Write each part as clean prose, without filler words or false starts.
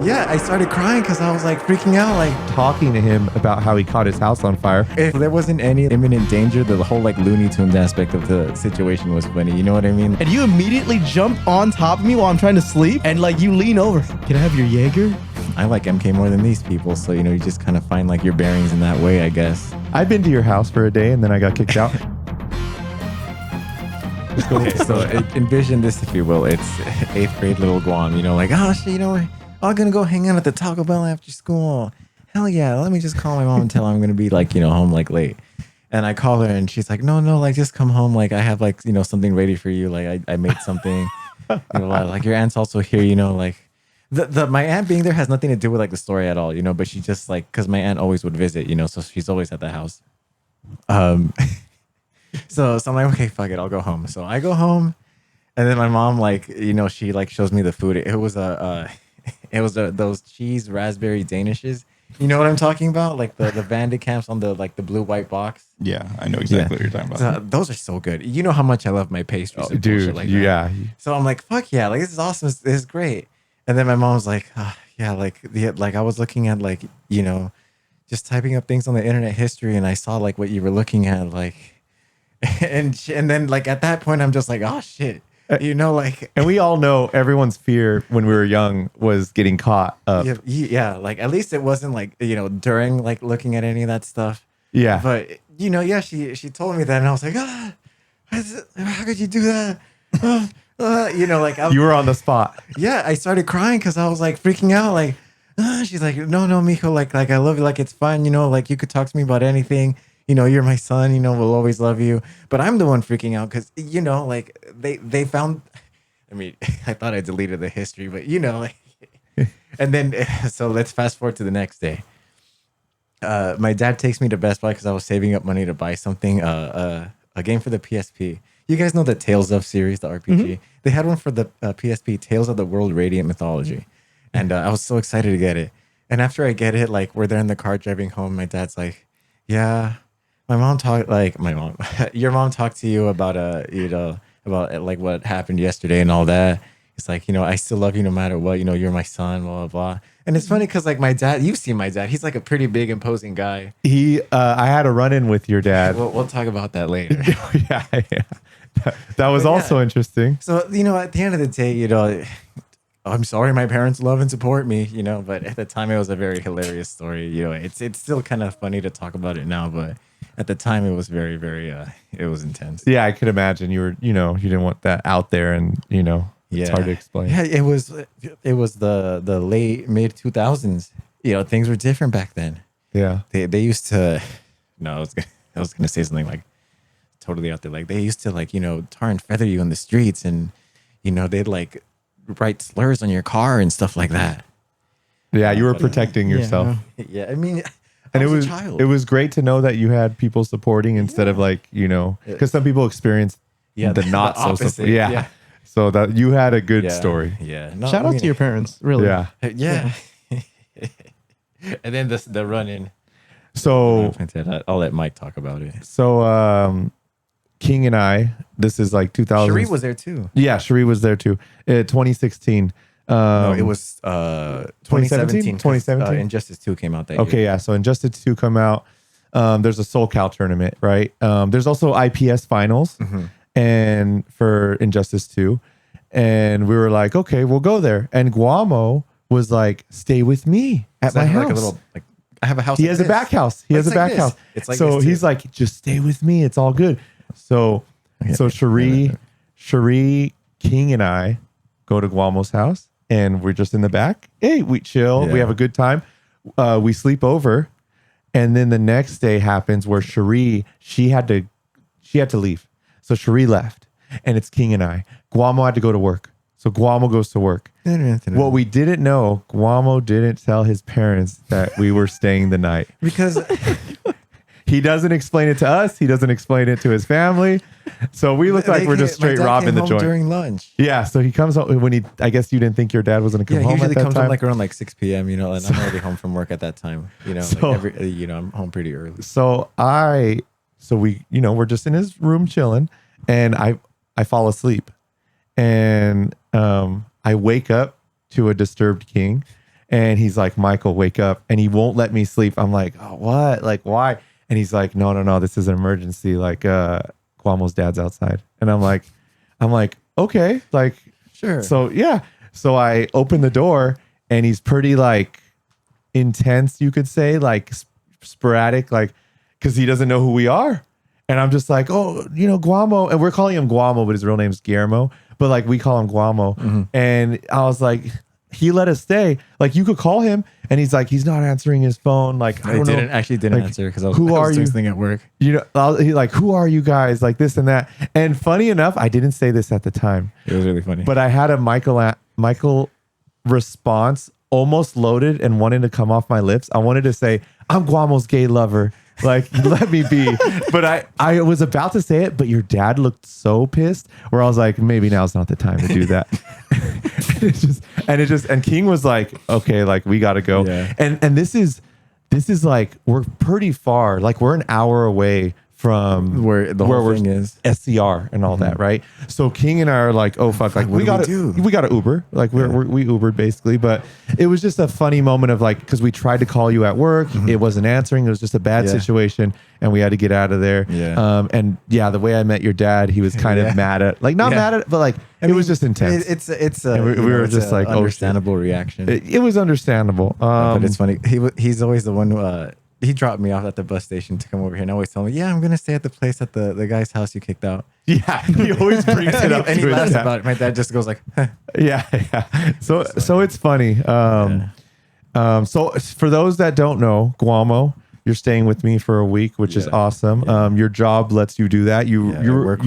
Yeah, I started crying because I was like freaking out, like talking to him about how he caught his house on fire. if there wasn't any imminent danger, the whole like Looney Tunes aspect of the situation was funny. You know what I mean? And you immediately jump on top of me while I'm trying to sleep, and like you lean over. Can I have your Jaeger? I like MK more than these people, so you just kind of find like your bearings in that way, I guess. I've been to your house for a day and then I got kicked out. Okay, so envision this, if you will. It's 8th grade little Guam, like, oh shit, we're all gonna go hang out at the Taco Bell after school. Hell yeah, let me just call my mom and tell her I'm gonna be like, home like late. And I call her and she's like, no, like just come home. Like I have like, something ready for you. Like I made something, like your aunt's also here, like my aunt being there has nothing to do with like the story at all, but she just like, cause my aunt always would visit, so she's always at the house. So I'm like, okay, fuck it, I'll go home. So I go home, and then my mom, like, she like shows me the food. It was those cheese raspberry danishes. You know what I'm talking about? Like the Vandicamps on the like the blue white box. Yeah, I know exactly what you're talking about. So, those are so good. You know how much I love my pastries, dude. like yeah. that. So I'm like, fuck yeah, like this is awesome. This is great. And then my mom's like, yeah, like I was looking at like just typing up things on the internet history, and I saw like what you were looking at, like. And then like at that point I'm just like, oh shit, like. And we all know everyone's fear when we were young was getting caught up. Yeah, like at least it wasn't like during like looking at any of that stuff. Yeah, but yeah, she told me that, and I was like, how could you do that? Like you were on the spot. Yeah, I started crying because I was like freaking out, like she's like, no, mijo, like I love you, like it's fine, like you could talk to me about anything. You're my son, we'll always love you. But I'm the one freaking out because, like they found, I mean, I thought I deleted the history, but, like, and then, so let's fast forward to the next day. My dad takes me to Best Buy because I was saving up money to buy something, a game for the PSP. You guys know the Tales of series, the RPG? Mm-hmm. They had one for the PSP, Tales of the World Radiant Mythology. And I was so excited to get it. And after I get it, like, we're there in the car driving home. My dad's like, yeah. Your mom talked to you about about like what happened yesterday and all that. It's like, I still love you no matter what, you're my son, blah, blah, blah. And it's funny because like my dad, you've seen my dad, he's like a pretty big, imposing guy. I had a run-in with your dad. We'll talk about that later. yeah. That was also interesting. So, at the end of the day, I'm sorry my parents love and support me, but at the time it was a very hilarious story. It's still kind of funny to talk about it now, but at the time it was very, very, it was intense. Yeah, I could imagine you were, you didn't want that out there, and it's hard to explain. Yeah, it was the late mid 2000s. Things were different back then. Yeah, they used to. No, I was gonna say something like totally out there. Like they used to like tar and feather you in the streets, and they'd like write slurs on your car and stuff like that. Yeah, you were protecting yourself. Yeah, I mean. And it was great to know that you had people supporting instead of like, because some people experience the not so support. Yeah. So that you had a good story. Yeah. No, Shout out to your parents. Really. Yeah. Yeah. And then the run-in. So I'll let Mike talk about it. So King and I, this is like 2000. Cherie was there too. Yeah, Cherie was there too. 2016. No, it was 2017. 2017. Injustice 2 came out that year. Okay, yeah. So Injustice 2 come out. There's a SoulCal tournament, right? There's also IPS finals and for Injustice 2. And we were like, okay, we'll go there. And Guamo was like, stay with me at my house. Like a little, like, I have a house. He has a back house. He has a back house. It's like so he's like, just stay with me. It's all good. So Cherie, King, and I go to Guamo's house. And we're just in the back. Hey, we chill. Yeah. We have a good time. We sleep over. And then the next day happens where Cherie, she had to leave. So Cherie left. And it's King and I. Guamo had to go to work. So Guamo goes to work. What we didn't know, Guamo didn't tell his parents that we were staying the night. Because he doesn't explain it to us. He doesn't explain it to his family. So we look like we're just straight robbing the joint during lunch. Yeah, so he comes home when I guess you didn't think your dad was going to come home at that time. He usually comes home like around like 6 p.m. And I'm already home from work at that time. So, like I'm home pretty early. So we we're just in his room chilling, and I fall asleep, and I wake up to a disturbed King, And he's like, Michael, wake up. And he won't let me sleep. I'm like, oh, what? Like, why? And he's like, no, this is an emergency. Like, Guamo's dad's outside. And I'm like, okay, like, Sure. So yeah. So I open the door and he's pretty like intense, you could say, like sporadic, like, because he doesn't know who we are. And I'm just like, oh, Guamo. And we're calling him Guamo, but his real name's Guillermo. But like we call him Guamo. Mm-hmm. And I was like, he let us stay. Like you could call him and he's like, he's not answering his phone. Like I didn't answer because I was doing something at work. He's like, who are you guys? Like this and that. And funny enough, I didn't say this at the time. It was really funny. But I had a Michael response almost loaded and wanted to come off my lips. I wanted to say, I'm Guamo's gay lover. Like, let me be. But I was about to say it, but your dad looked so pissed where I was like, maybe now's not the time to do that. and King was like, okay, like we got to go. Yeah. And this is like, we're pretty far. Like we're an hour away from where the whole thing is SCR and all that, right? So King and I are like, oh fuck, like we got to Uber, like we Ubered basically, but it was just a funny moment of like, because we tried to call you at work, it wasn't answering, it was just a bad situation, and we had to get out of there. And the way I met your dad, he was kind of mad at, like not mad at, but like it was just intense. It's we were just like understandable reaction. It was understandable, but it's funny. He's always the one who. He dropped me off at the bus station to come over here and always tell me, yeah, I'm going to stay at the place at the guy's house you kicked out. Yeah. He always brings it up. And he laughs about it. My dad just goes like, huh. Yeah. So it's funny. So for those that don't know, Guamo, you're staying with me for a week, which is awesome. Your job lets you do that. You work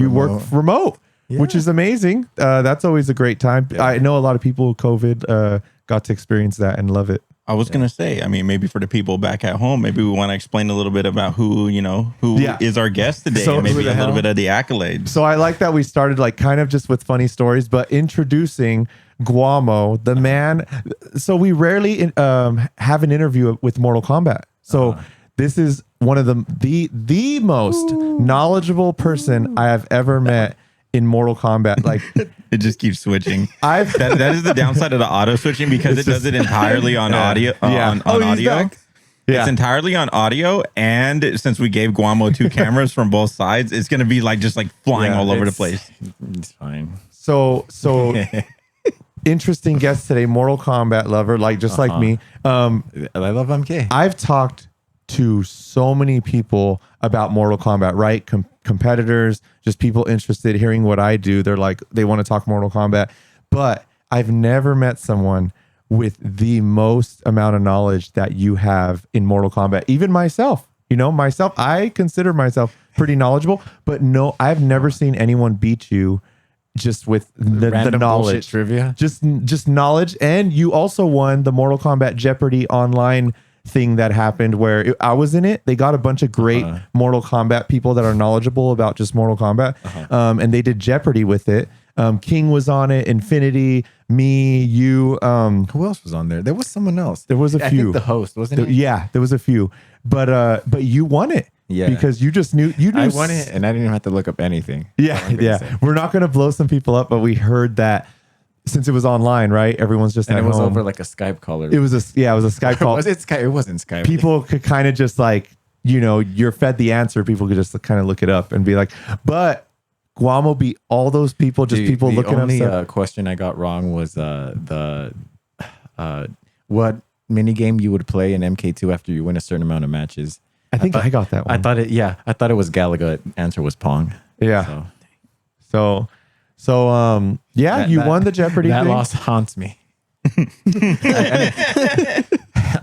remote, which is amazing. That's always a great time. I know a lot of people with COVID got to experience that and love it. I was going to say, I mean, maybe for the people back at home, maybe we want to explain a little bit about who is our guest today, and maybe a little bit of the accolades. So I like that we started like kind of just with funny stories, but introducing Guamo, the man. So we rarely have an interview with Mortal Kombat. So this is one of the most knowledgeable person I have ever met in Mortal Kombat. Like it just keeps switching. That is the downside of the auto switching, because it does it entirely on audio. On audio. It's entirely on audio, and since we gave Guamo 2 cameras from both sides, it's gonna be like just like flying all over the place. It's fine. So interesting guest today, Mortal Kombat lover, like just like me. I love MK. I've talked to so many people about Mortal Kombat, right? Competitors, just people interested, hearing what I do. They're like, they want to talk Mortal Kombat, but I've never met someone with the most amount of knowledge that you have in Mortal Kombat. Even myself, I consider myself pretty knowledgeable, but no, I've never seen anyone beat you just with the knowledge, trivia, just knowledge. And you also won the Mortal Kombat Jeopardy online thing that happened where I was in it. They got a bunch of great Mortal Kombat people that are knowledgeable about just Mortal Kombat, and they did Jeopardy with it. King was on it, Infinity, me, you. Who else was on there? There was someone else. There was a few. I think the host, wasn't it? Yeah, there was a few. But you won it. Yeah, because you knew. I won it, and I didn't even have to look up anything. Yeah. We're not going to blow some people up, but we heard that. Since it was online, right? Everyone's just at home. It was over like a Skype call. It was a Skype call. Was it Skype? It wasn't Skype. People could kind of just like, you're fed the answer. People could just kind of look it up and be like, but Guamo beat all those people. Just people looking up. The only question I got wrong was what mini game you would play in MK2 after you win a certain amount of matches. I think I got that one. I thought it was Galaga. Answer was Pong. Yeah. So you won the Jeopardy that thing. loss haunts me.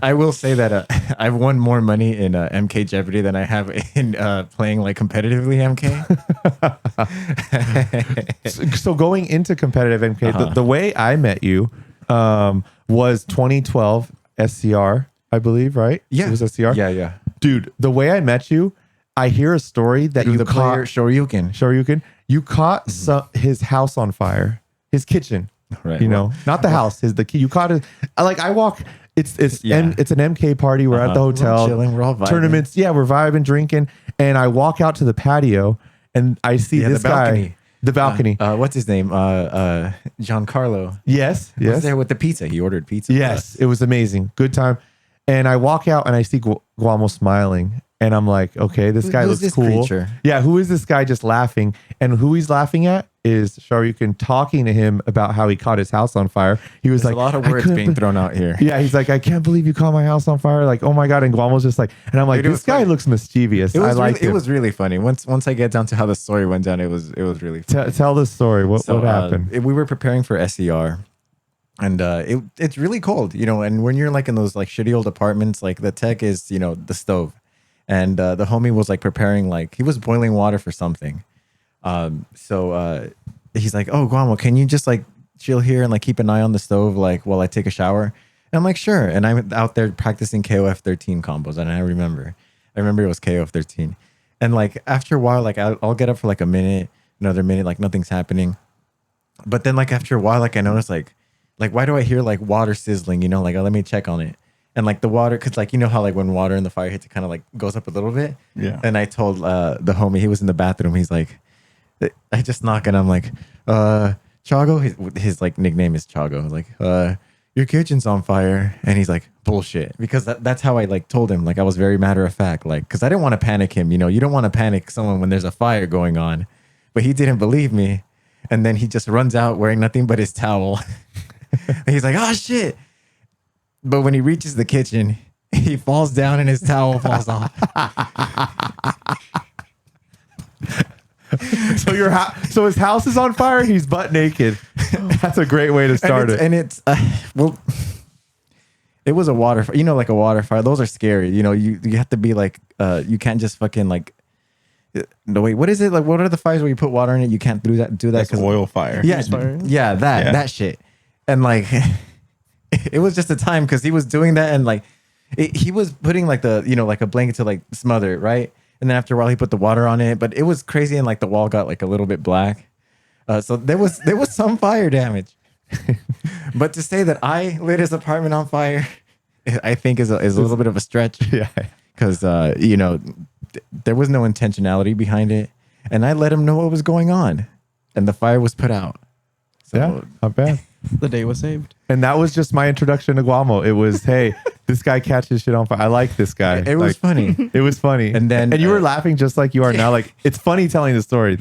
I will say that I've won more money in MK Jeopardy than I have in playing like competitively MK. So going into competitive MK, the way I met you was 2012 SCR, I believe, right? Yeah. It was SCR? Yeah. Dude, the way I met you, I hear a story that you caught Shoryuken. You caught his house on fire, his kitchen. Right. Not the house, the key. You caught it. I walk. It's an MK party. We're at the hotel. We're chilling. We're all vibing. Tournaments. Yeah, we're vibing, drinking. And I walk out to the patio and I see this guy. The balcony. What's his name? Giancarlo. Yes. Was there with the pizza. He ordered pizza. Yes, it was amazing. Good time. And I walk out and I see Guamo smiling. And I'm like, okay, this guy looks cool. Creature? Yeah, who is this guy just laughing? And who he's laughing at is Shahrukh talking to him about how he caught his house on fire. He was There's like, a lot of words being thrown out here. Yeah, he's like, I can't believe you caught my house on fire. Like, oh my God. And Guamo's just like, and I'm like, this guy looks mischievous. I like it. It was really funny. Once I get down to how the story went down, it was really funny. Tell the story. What happened? We were preparing for SER. And it's really cold, you know, and when you're like in those like shitty old apartments, like the tech is, you know, the stove. And the homie was like preparing, like he was boiling water for something. So he's like, oh, Guamo, can you just like chill here and like keep an eye on the stove like while I take a shower? And I'm like, sure. And I'm out there practicing KOF 13 combos. And I remember it was KOF 13. And like after a while, like I'll get up for like a minute, another minute, like nothing's happening. But then like after a while, like I noticed like why do I hear like water sizzling, you know, like let me check on it. And like the water, cause like, you know how like when water in the fire hits, it kind of like goes up a little bit. Yeah. And I told the homie, he was in the bathroom. He's like, I just knock and I'm like, Chago, his like nickname is Chago. I was like, your kitchen's on fire. And he's like, bullshit. Because that's how I like told him. Like I was very matter of fact, like, cause I didn't want to panic him. You know, you don't want to panic someone when there's a fire going on. But he didn't believe me. And then he just runs out wearing nothing but his towel. And he's like, oh shit. But when he reaches the kitchen, he falls down and his towel falls off. So his house is on fire. He's butt naked. That's a great way to start it. And it's well, it was a water fire. You know, like a water fire. Those are scary. You know, you have to be like, you can't just fucking like. No wait, what is it like? What are the fires where you put water in it? You can't do that. That's oil fire. Yeah, that shit. And like, it was just a time because he was doing that and like, he was putting like the, you know, like a blanket to like smother it, right? And then after a while, he put the water on it, but it was crazy and like the wall got like a little bit black. So there was some fire damage. But to say that I lit his apartment on fire, I think is a little bit of a stretch. Yeah, because you know, there was no intentionality behind it, and I let him know what was going on, and the fire was put out. So, yeah, not bad. The day was saved. And that was just my introduction to Guamo. It was, hey, this guy catches shit on fire. I like this guy. It was funny. It was funny. And then you were laughing just like you are now. Like it's funny telling the story.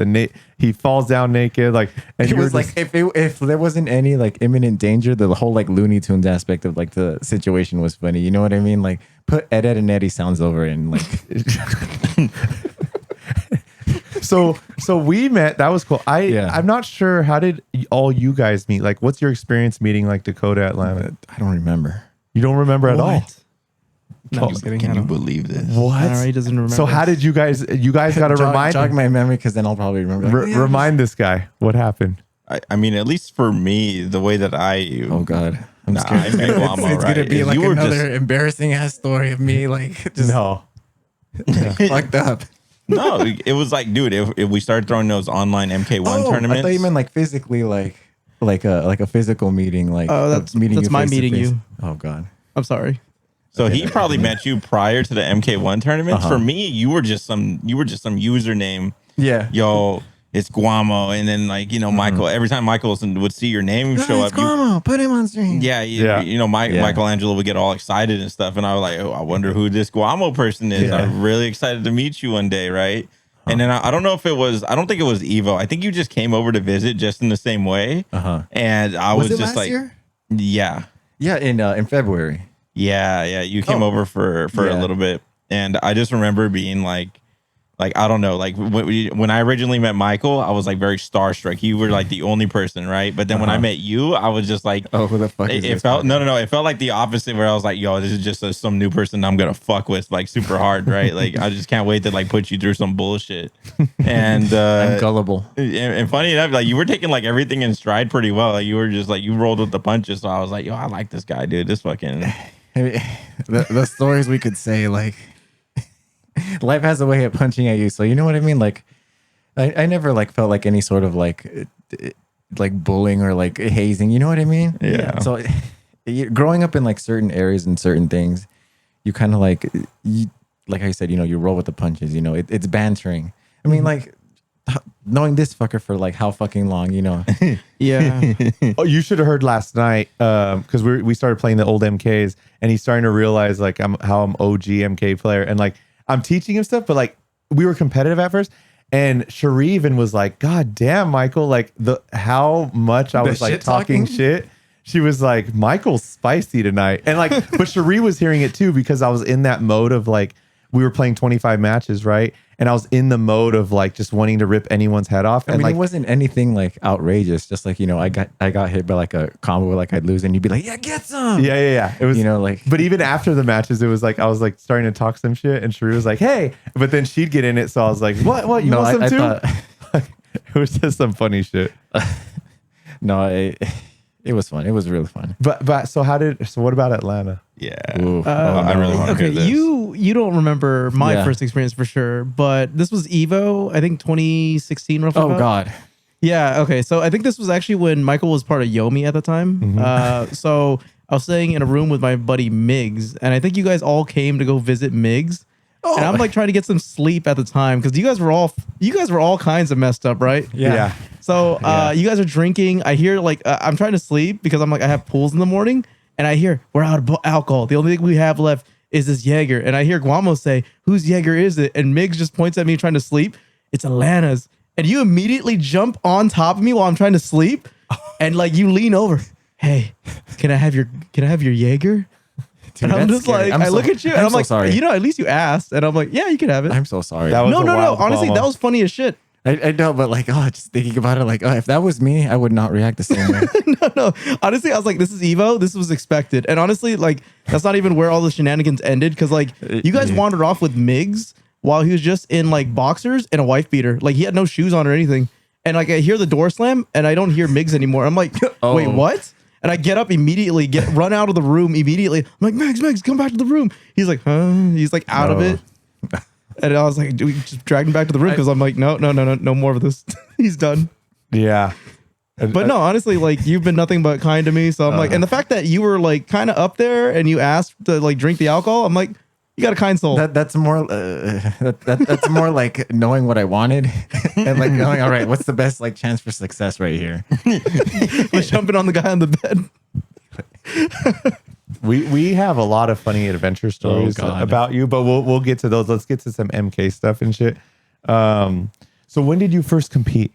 He falls down naked. Like and it was just, like if there wasn't any like imminent danger, the whole like Looney Tunes aspect of like the situation was funny. You know what I mean? Like put Ed and Eddie sounds over it and like. So we met. That was cool. I'm not sure. How did all you guys meet? Like, what's your experience meeting like Dakota, Atlanta? I don't remember. You don't remember at all? No, just kidding. Can you believe this? What? He doesn't remember. So how did you guys got to jog my memory because then I'll probably remember. Remind this guy what happened. I mean, at least for me, the way that oh God, I'm scared. I met Guamo, it's gonna be like another embarrassing ass story of me like just fucked up. No, it was like, dude, if we started throwing those online MK1 tournaments. I thought you meant like physically, like a physical meeting, like that's meeting. My meeting you. Oh God, I'm sorry. So he probably met you prior to the MK1 tournaments. For me, you were just some username. Yeah. Yo, it's Guamo, and then like Michael. Every time Michael would see your name show up, Guamo, put him on stream. Yeah. Michelangelo would get all excited and stuff, and I was like, oh, I wonder who this Guamo person is. Yeah. I'm really excited to meet you one day, right? And then I don't know if it was. I don't think it was Evo. I think you just came over to visit, just in the same way. And I was it just last like, year? Yeah, in February. Yeah. You came over for a little bit, and I just remember being like I don't know, like when I originally met Michael, I was like very starstruck. You were like the only person, right? But then when I met you, I was just like, oh, who the fuck is this? It felt no. It felt like the opposite, where I was like, yo, this is just some new person I'm gonna fuck with like super hard, right? Like I just can't wait to like put you through some bullshit. And I'm gullible. And funny enough, like you were taking like everything in stride pretty well. Like you were just like you rolled with the punches. So I was like, yo, I like this guy, dude. This fucking the stories we could say, like. Life has a way of punching at you, so you know what I mean. Like, I never like felt like any sort of like bullying or like hazing. You know what I mean? Yeah. So, growing up in like certain areas and certain things, you kind of like I said, you roll with the punches. It's bantering. I mean, like knowing this fucker for like how fucking long, you know. Yeah. Oh, you should have heard last night because we started playing the old MKs, and he's starting to realize like how I'm OG MK player, and like I'm teaching him stuff, but like we were competitive at first. And Cherie even was like, God damn, Michael, like how much I was like talking shit. She was like, Michael's spicy tonight. And like, but Cherie was hearing it too, because I was in that mode of like, we were playing 25 matches, right? And I was in the mode of like just wanting to rip anyone's head off. And I mean, like, it wasn't anything like outrageous. Just like, you know, I got hit by like a combo, like I'd lose, and you'd be like, yeah, get some. Yeah. It was, you know, like. But even after the matches, it was like I was like starting to talk some shit, and Cherie was like, hey, but then she'd get in it, so I was like, what? You want some too? Like, it was just some funny shit. No, it was fun. It was really fun. But so what about Atlanta? Yeah. I really want to okay, hear this. you don't remember my first experience for sure, but this was Evo, I think 2016 roughly. Oh God. Yeah, okay. So I think this was actually when Michael was part of Yomi at the time. So I was staying in a room with my buddy Miggs, and I think you guys all came to go visit Miggs. And I'm like trying to get some sleep at the time because you guys were all kinds of messed up, right? Yeah. So you guys are drinking. I hear like I'm trying to sleep because I'm like I have pools in the morning, and I hear we're out of alcohol. The only thing we have left is this Jaeger. And I hear Guamo say, "Whose Jaeger is it?" And Miggs just points at me trying to sleep. It's Atlanta's. And you immediately jump on top of me while I'm trying to sleep, and like you lean over. Hey, can I have your Jaeger? Dude, and I'm just scary. like, I look at you and I'm so like, sorry. you know, at least you asked. And I'm like, yeah, you can have it. I'm so sorry. That was No. Honestly, Guamo. that was funny as shit. I know, but like, just thinking about it, like, if that was me, I would not react the same way. No. Honestly, I was like, this is Evo. This was expected. And honestly, like, that's not even where all the shenanigans ended. Because like, you guys wandered off with Miggs while he was just in like boxers and a wife beater. Like, he had no shoes on or anything. And like, I hear the door slam and I don't hear Miggs anymore. I'm like, wait, what? And I get up immediately, run out of the room immediately. I'm like, Miggs, come back to the room. He's like, huh? He's like out of it. And I was like, do we just drag him back to the room? Because I'm like, no more of this. He's done. Yeah. But no, honestly, like you've been nothing but kind to me. So I'm like, and the fact that you were like kind of up there and you asked to like drink the alcohol, I'm like, you got a kind soul. That's more that's more like knowing what I wanted and like knowing, all right, what's the best like chance for success right here? Was jumping on the guy on the bed. We have a lot of funny adventure stories about you, but we'll get to those. Let's get to some MK stuff and shit. So when did you first compete?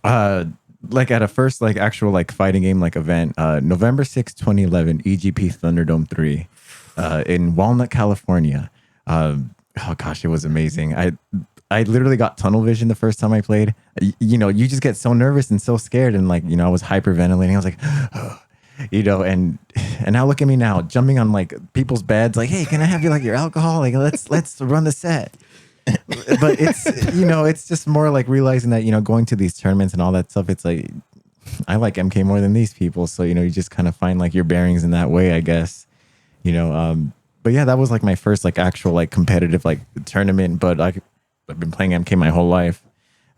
Like at a first like actual like fighting game like event, November 6, 2011, EGP Thunderdome 3 in Walnut, California. Oh gosh, it was amazing. I literally got tunnel vision the first time I played. You know, you just get so nervous and so scared, and like, you know, I was hyperventilating. I was like, oh, you know, and now look at me now, jumping on like people's beds, like, hey, can I have your alcohol? Like, let's run the set. But it's, you know, it's just more like realizing that, you know, going to these tournaments and all that stuff, it's like, I like MK more than these people. So, you know, you just kind of find like your bearings in that way, I guess, you know. But yeah, that was like my first like actual like competitive like tournament. But I've been playing MK my whole life.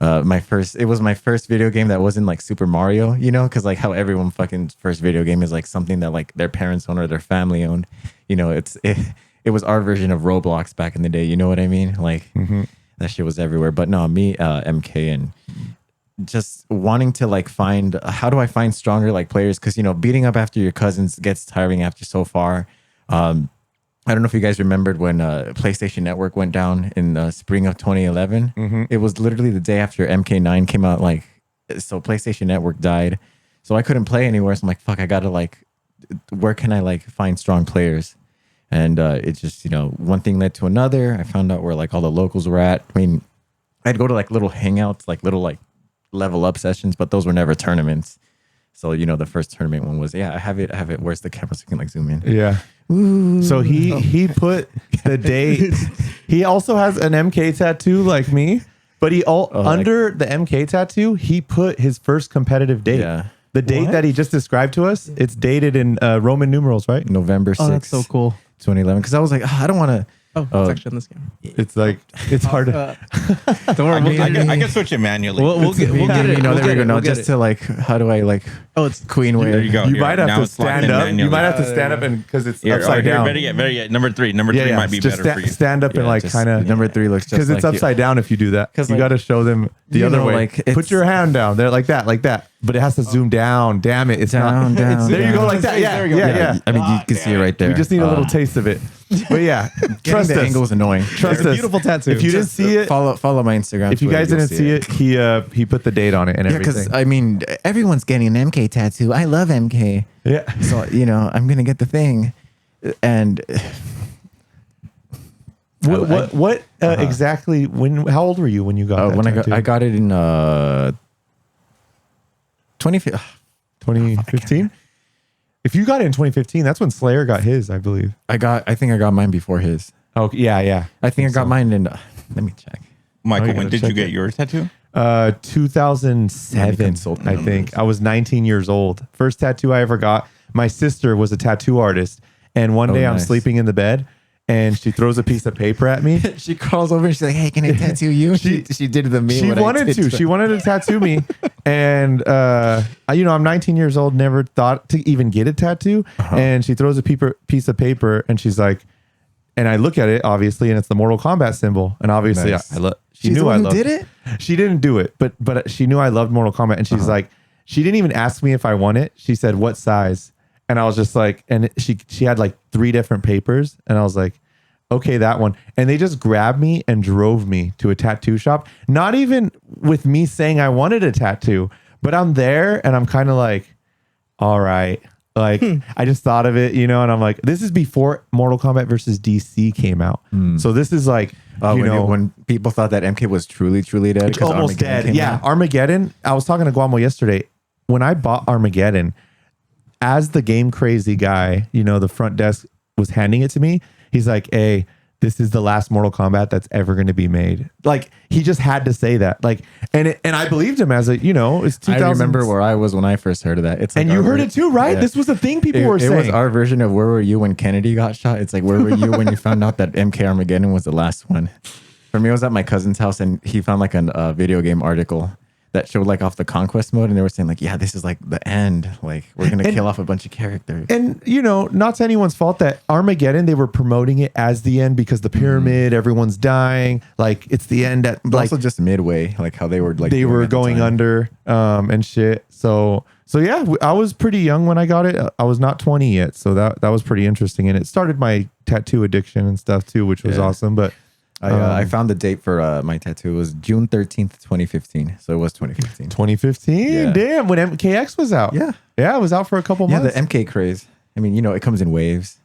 It was my first video game that wasn't like Super Mario, you know, because like how everyone fucking first video game is like something that like their parents own or their family owned. You know, it was our version of Roblox back in the day. You know what I mean? Like that shit was everywhere. But no, me, MK, and just wanting to like find, how do I find stronger like players? Because, you know, beating up after your cousins gets tiring after so far. I don't know if you guys remembered when PlayStation Network went down in the spring of 2011. It was literally the day after MK9 came out. Like, so PlayStation Network died. So I couldn't play anywhere. So I'm like, fuck, I gotta like, where can I like find strong players? And it's just, you know, one thing led to another. I found out where like all the locals were at. I mean, I'd go to like little hangouts, like little like level up sessions, but those were never tournaments. So, you know, the first tournament one was, I have it. Where's the camera so you can like zoom in? Yeah. Ooh. So he put the date. He also has an MK tattoo like me, but under the MK tattoo, he put his first competitive date. Yeah. The date that he just described to us, it's dated in Roman numerals, right? November 6th. Oh, that's so cool. 2011. Because I was like, I don't want to, Oh, it's actually on this game. It's like it's hard to. Don't worry, I can switch it manually. we'll get it. You know, there we go. No, We'll get just it. to like, how do I like? Oh, it's Queen way. There you go. You Here, might have now to it's locked stand in up. manually. You might have to stand up and because it's Here, upside down. Better yet. Number three might be just better for you. stand up and like just- kind of number 3 looks just because it's like upside down. If you do that, 'Cause, you like, got to show them the you other know, way. like, Put it's- your hand down there like that. But it has to zoom down. Damn it! It's Down, not. down, There you go, down. like that. Yeah, There we go. yeah. I mean, you can see it right there. We just need a little taste of it. But yeah, trust the us. angle is annoying. Trust us. Beautiful tattoo. If you didn't see it, Follow my Instagram. if you guys Twitter, didn't you'll see it, he put the date on it and Yeah, everything. because I mean, everyone's getting an MK tattoo. I love MK, Yeah. so you know I'm gonna get the thing. And What exactly? How old were you when you got that when tattoo? I got it in 2015. If you got it in 2015, that's when Slayer got his, I believe. I think I got mine before his. Oh yeah. I think I got mine in. Let me check. Michael, you when gotta did you check get it. your tattoo? 2007, Consult I think. I was 19 years old. First tattoo I ever got. My sister was a tattoo artist, and one day I'm nice. sleeping in the bed, and she throws a piece of paper at me. She crawls over and she's like, "Hey, can I tattoo you?" she did the me. She wanted to. She wanted to tattoo me, and I'm 19 years old. Never thought to even get a tattoo. And she throws a piece of paper, and she's like, and I look at it obviously, and it's the Mortal Kombat symbol, and obviously Nice. I love. She She's knew the one I who loved did it? She didn't do it, but she knew I loved Mortal Kombat, and she's like, she didn't even ask me if I want it. She said, "What size?" And I was just like, and she had like 3 different papers, and I was like, okay, that one. And they just grabbed me and drove me to a tattoo shop. Not even with me saying I wanted a tattoo, but I'm there and I'm kind of like, all right. Like I just thought of it, and I'm like, this is before Mortal Kombat versus DC came out. So this is like, when people thought that MK was truly dead, 'cause almost Armageddon dead. came Yeah, out. Armageddon. I was talking to Guamo yesterday. When I bought Armageddon, as the game crazy guy, the front desk was handing it to me. He's like, "Hey, this is the last Mortal Kombat that's ever going to be made." Like he just had to say that. Like, and I believed him as it's 2000. I remember where I was when I first heard of that. It's like and you our heard it too, right? Yeah. This was the thing people were It saying. was our version of where were you when Kennedy got shot? It's like, where were you when you found out that MK Armageddon was the last one? For me, I was at my cousin's house and he found like a video game article that showed like off the conquest mode, and they were saying like, yeah, this is like the end. Like we're gonna kill off a bunch of characters. And not to anyone's fault that Armageddon, they were promoting it as the end because the pyramid, everyone's dying. Like it's the end at But like also just midway, like how they were like they doing were at the going time. under and shit. So yeah, I was pretty young when I got it. I was not 20 yet, so that was pretty interesting, and it started my tattoo addiction and stuff too, which was Yeah. awesome. But I found the date for my tattoo. It was June 13th, 2015. So it was 2015. 2015, Yeah. damn, when MKX was out. Yeah. Yeah, it was out for a couple Yeah, months. the MK craze. I mean, it comes in waves.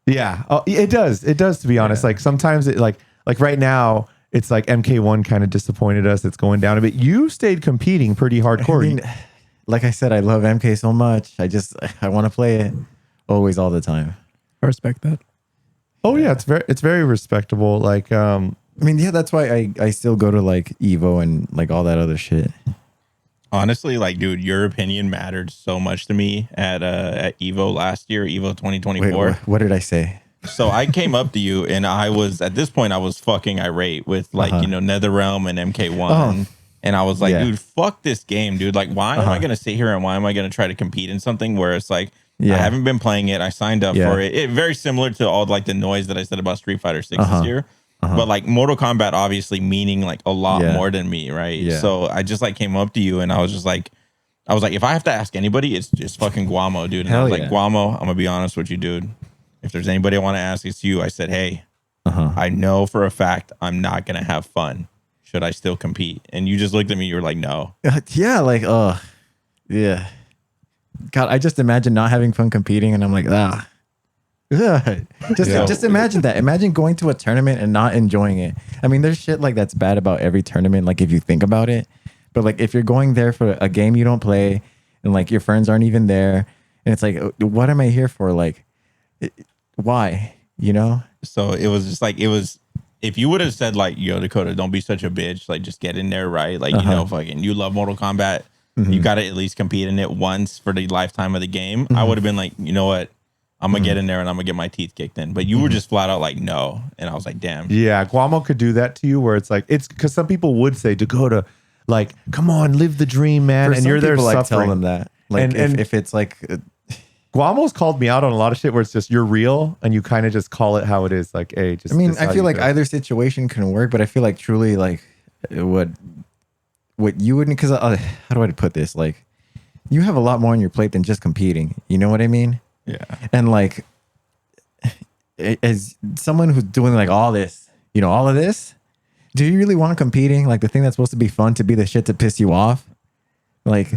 Yeah. Oh, it does. It does, to be honest. Yeah. Like sometimes it like right now, it's like MK1 kind of disappointed us. It's going down a bit. You stayed competing pretty hardcore. I mean, like I said, I love MK so much. I want to play it always, all the time. I respect that. oh yeah, it's very respectable. Like I mean, yeah, that's why I still go to like Evo and like all that other shit. Honestly, like, dude, your opinion mattered so much to me at Evo last year, Evo 2024. Wait, what did I say? So I came up to you and I was fucking irate with like, NetherRealm and MK1. Oh. And I was like, Yeah. dude, fuck this game, dude. Like, why am I going to sit here and why am I going to try to compete in something where it's like, Yeah. I haven't been playing it. I signed up Yeah. for it. Very similar to all like the noise that I said about Street Fighter 6 this year. But like Mortal Kombat obviously meaning like a lot Yeah. more than me, right? Yeah. So I just like came up to you and I was like, if I have to ask anybody, it's just fucking Guamo, dude. And I Hell was like, yeah. Guamo, I'm gonna be honest with you, dude. If there's anybody I want to ask, it's you. I said, hey, I know for a fact I'm not gonna have fun. Should I still compete? And you just looked at me. You were like, no. Yeah, like yeah. God, I just imagine not having fun competing, and I'm like, ah. Ugh. Just imagine that. Imagine going to a tournament and not enjoying it. I mean, there's shit like that's bad about every tournament, like if you think about it. But like if you're going there for a game you don't play and like your friends aren't even there, and it's like, what am I here for? Like, why? So it was just like, if you would have said like, yo, Dakota, don't be such a bitch. Like, just get in there, right? Like, fucking, you love Mortal Kombat. You got to at least compete in it once for the lifetime of the game. I would have been like, you know what? I'm gonna get in there and I'm gonna get my teeth kicked in. But you were just flat out like, no. And I was like, damn. Yeah, Guamo could do that to you where it's like, it's because some people would say, Dakota, like, come on, live the dream, man. And you're there suffering. Like, tell them that. Like, and if it's like... Guamo's called me out on a lot of shit where it's just, you're real, and you kind of just call it how it is. Like, hey, just... I mean, I feel like either situation can work, but I feel like truly, like, what you wouldn't... Because, how do I put this? Like, you have a lot more on your plate than just competing. You know what I mean? Yeah. And like, as someone who's doing like all this, you know, all of this, do you really want competing? Like the thing that's supposed to be fun to be the shit to piss you off? Like,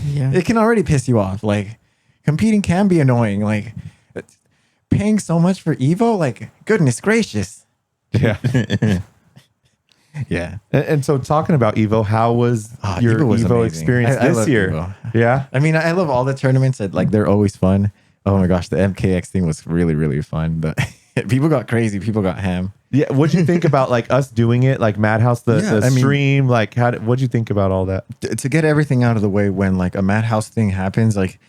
yeah, it can already piss you off. Like, competing can be annoying. Like, paying so much for Evo, like, goodness gracious. Yeah. Yeah. And so talking about Evo, how was your Evo experience this year? Evo. Yeah. I mean, I love all the tournaments. Like, they're always fun. Oh my gosh, the MKX thing was really, really fun. But people got crazy. People got ham. Yeah. What'd you think about like us doing it? Like MADHouse, the stream? Like, what'd you think about all that? To get everything out of the way when like a MADHouse thing happens, like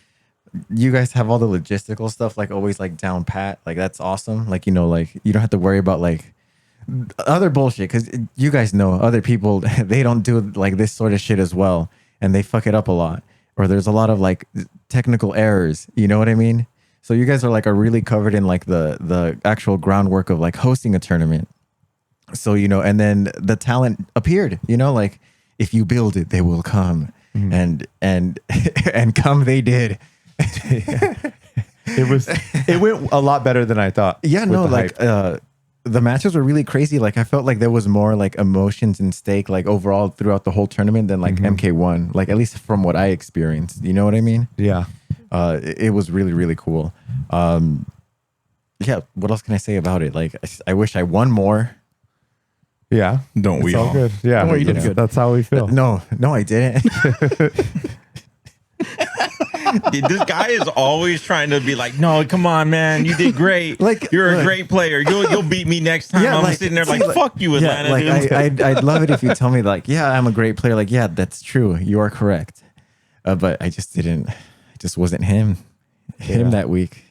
you guys have all the logistical stuff, like always like down pat. Like, that's awesome. Like, you know, like you don't have to worry about like other bullshit, because you guys know other people, they don't do like this sort of shit as well, and they fuck it up a lot, or there's a lot of like technical errors, you know what I mean? So you guys are really covered in like the actual groundwork of like hosting a tournament. So, you know, and then the talent appeared, you know, like if you build it, they will come. And come they did. It went a lot better than I thought. Yeah, no, like the matches were really crazy. Like, I felt like there was more like emotions in stake, like overall throughout the whole tournament than like MK1, like at least from what I experienced. You know what I mean? Yeah. It was really, really cool. Yeah. What else can I say about it? Like, I wish I won more. Yeah. Don't we all? Good. Yeah. Don't worry, you did good. That's how we feel. No, I didn't. This guy is always trying to be like, no, come on, man, you did great. Like, you're a great player. You'll beat me next time. Yeah, I'm sitting there like, fuck you, Atlanta. Like, I'd love it if you tell me like, yeah, I'm a great player. Like, yeah, that's true. You are correct. But I just wasn't him that week.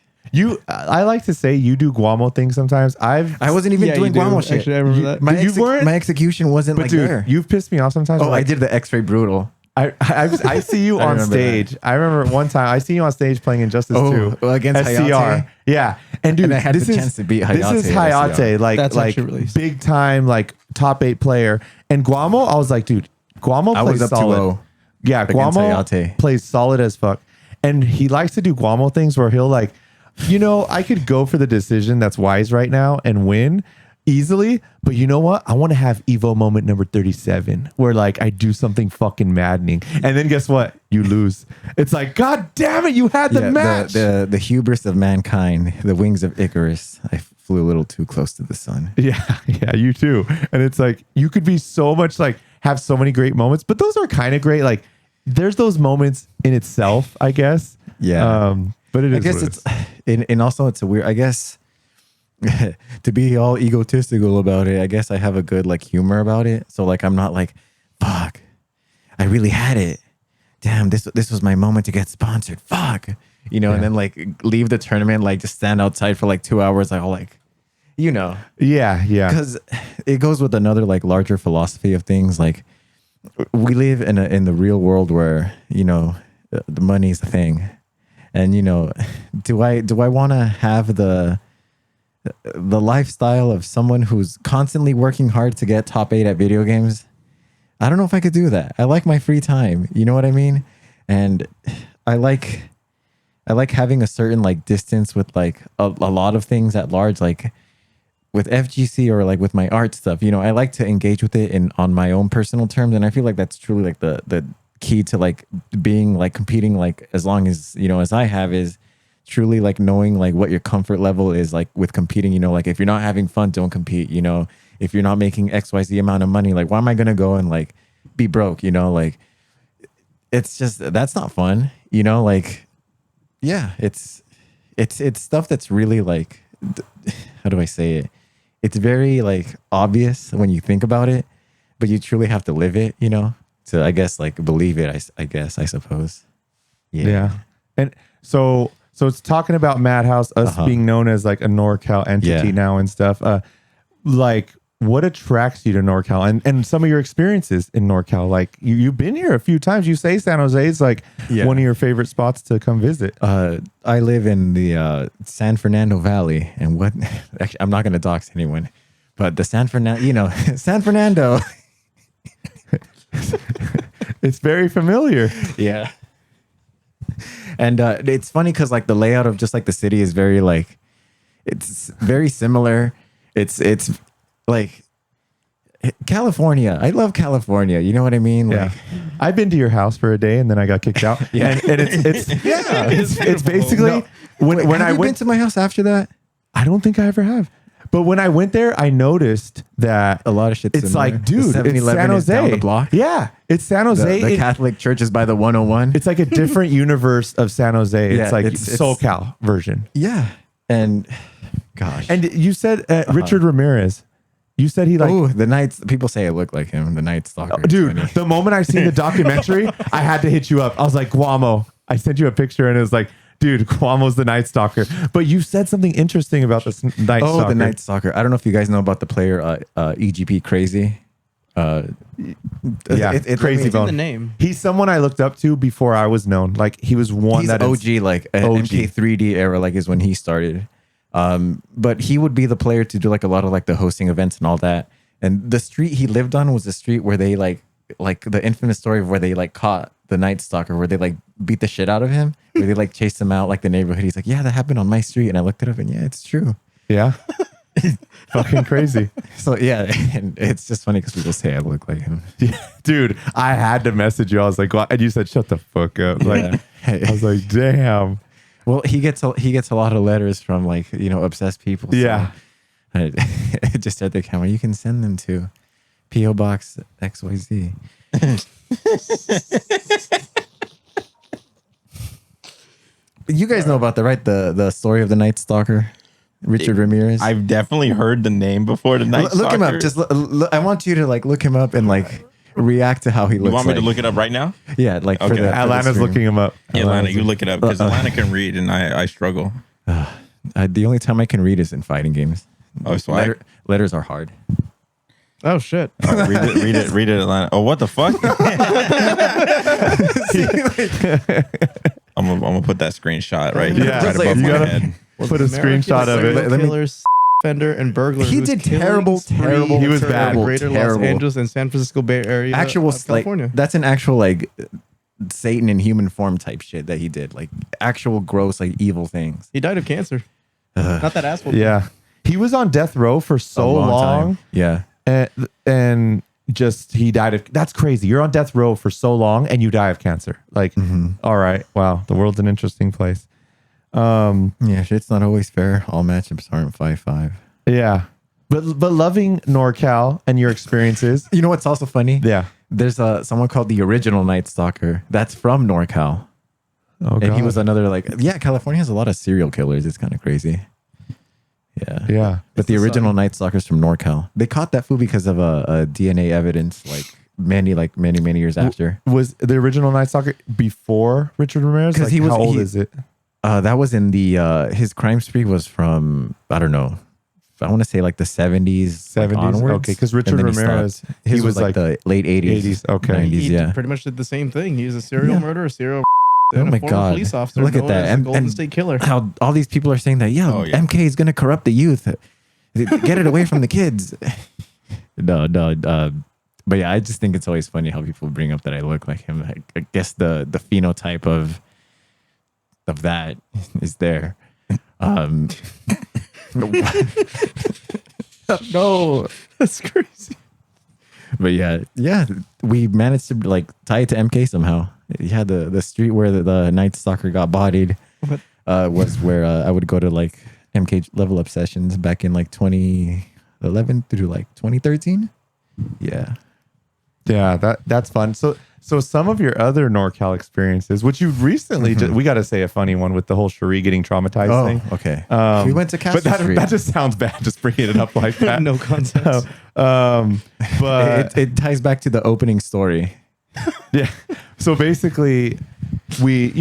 I like to say you do Guamo things sometimes. I wasn't even doing Guamo shit. Actually, I remember that. My execution wasn't like dude, there. You've pissed me off sometimes. Oh, I did the X-ray brutal. I see you on stage. That. I remember one time I see you on stage playing Injustice 2 against SCR. Hayate. Yeah, and dude, I had the chance to beat Hayate. This is Hayate, like really big time, like top 8 player. And Guamo, I was like, dude, Guamo plays solid. Yeah, Guamo plays solid as fuck, and he likes to do Guamo things where he'll like, you know, I could go for the decision that's wise right now and win easily, but you know what? I want to have Evo moment number 37 where like I do something fucking maddening, and then guess what? You lose. It's like, God damn it, you had the match. The hubris of mankind, the wings of Icarus. I flew a little too close to the sun. Yeah, you too. And it's like you could be so much like have so many great moments, but those are kind of great. Like there's those moments in itself, I guess. Yeah. But it is. I guess it's and also it's a weird. I guess. To be all egotistical about it, I guess I have a good like humor about it. So like I'm not like, fuck, I really had it. Damn, this was my moment to get sponsored. Fuck, you know, and then like leave the tournament, like just stand outside for like 2 hours, like, you know. Yeah. Because it goes with another like larger philosophy of things. Like we live in the real world where, you know, the money's the thing, and you know, do I want to have the lifestyle of someone who's constantly working hard to get top 8 at video games? I don't know if I could do that. I like my free time. You know what I mean? And I like having a certain like distance with like a lot of things at large, like with FGC or like with my art stuff. You know, I like to engage with it on my own personal terms. And I feel like that's truly like the key to like being like competing like as long as, you know, as I have is truly like knowing like what your comfort level is like with competing. You know, like if you're not having fun, don't compete. You know, if you're not making XYZ amount of money, like why am I gonna go and like be broke? You know, like it's just, that's not fun. You know, like yeah, it's stuff that's really like, how do I say it? It's very like obvious when you think about it, but you truly have to live it, you know, to I guess like believe it. I suppose. Yeah. And so So it's talking about MADHouse, us being known as like a NorCal entity now and stuff. Like, what attracts you to NorCal and some of your experiences in NorCal? Like, you've been here a few times. You say San Jose is like one of your favorite spots to come visit. I live in the San Fernando Valley, and what? Actually, I'm not going to dox anyone, but the San Fernando, San Fernando. It's very familiar. Yeah. And it's funny because like the layout of just like the city is very like, it's very similar. It's like California. I love California. You know what I mean? Like, I've been to your house for a day and then I got kicked out. And it's basically when I went to my house after that. I don't think I ever have. But when I went there, I noticed that a lot of shit's it's similar. like, dude, the it's San Jose. down the block. Yeah, it's San Jose. The Catholic church is by the 101. It's like a different universe of San Jose. It's like it's SoCal version. Yeah. And gosh. And you said Richard Ramirez. You said he like... Oh, the Night... People say I look like him, the Night Stalker. Dude, the moment I seen the documentary, I had to hit you up. I was like, Guamo. I sent you a picture and it was like, dude, Guamo's the Night Stalker. But you said something interesting about this Night Stalker. Oh, the Night Stalker. I don't know if you guys know about the player EGP Crazy. Crazy Bone. The name. He's someone I looked up to before I was known. Like he was one he's that OG, like MK3D era, like is when he started. But he would be the player to do like a lot of like the hosting events and all that. And the street he lived on was the street where they like the infamous story of where they like caught the Night Stalker, where they like beat the shit out of him, where they like chased him out like the neighborhood. He's like, yeah, that happened on my street. And I looked it up and yeah, it's true. Yeah. Fucking crazy. So yeah, and it's just funny because people say I look like him. Yeah, dude, I had to message you. I was like, what? And you said, shut the fuck up. Like, I was like, damn. Well, he gets a lot of letters from like, obsessed people. So yeah. I just said the camera, you can send them to P.O. Box XYZ. You guys know about the story of the Night Stalker, Richard Ramirez. I've definitely heard the name before. The Night Stalker. Look him up. Just I want you to like look him up and like react to how he looks. You want me to look it up right now? Yeah, like okay. Atlanta's looking him up. Atlanta, you look it up because Atlanta can read and I struggle. The only time I can read is in fighting games. Oh, so letters are hard. Oh shit! Read it, Atlanta. Oh, what the fuck? I'm gonna put that screenshot right here. Yeah, right above my head. Put a screenshot of it. Killers, fender, and burglar. He did terrible. He was bad. Greater Los Angeles and San Francisco Bay Area. Actual California. Like, that's an actual like Satan in human form type shit that he did. Like actual gross like evil things. He died of cancer. Not that asshole. Yeah, he was on death row for so long. Yeah. And just he died of, that's crazy. You're on death row for so long and you die of cancer. Like, all right, wow, the world's an interesting place. Yeah, shit's not always fair. All matchups aren't 5-5. Yeah, but loving NorCal and your experiences. You know what's also funny? Yeah, there's someone called the original Night Stalker. That's from NorCal. Oh, and he was another like, yeah, California has a lot of serial killers. It's kind of crazy. Yeah. But the original Night Stalker's from NorCal. They caught that fool because of a DNA evidence like many years after. Was the original Night Stalker before Richard Ramirez? Because how old is it? That was in the his crime spree was from, I don't know, I want to say like the 70s like onwards. Okay, because Richard Ramirez, he was like the late 80s. Okay. 90s, he pretty much did the same thing. He was a serial murderer, and a former police officer. Look at that. And Golden State Killer. How all these people are saying that, MK is going to corrupt the youth. Get it away from the kids. No. But yeah, I just think it's always funny how people bring up that I look like him. I guess the phenotype of that is there. No, that's crazy. But yeah, we managed to like tie it to MK somehow. Yeah, the street where the Night Stalker got bodied was where I would go to like MK level up sessions back in like 2011 through like 2013. Yeah, that's fun. So some of your other NorCal experiences, which you recently we got to say a funny one with the whole Cherie getting traumatized thing. Okay. We went to Castro Street. That just sounds bad, just bringing it up like that. No context. But it ties back to the opening story. Yeah. So basically, we,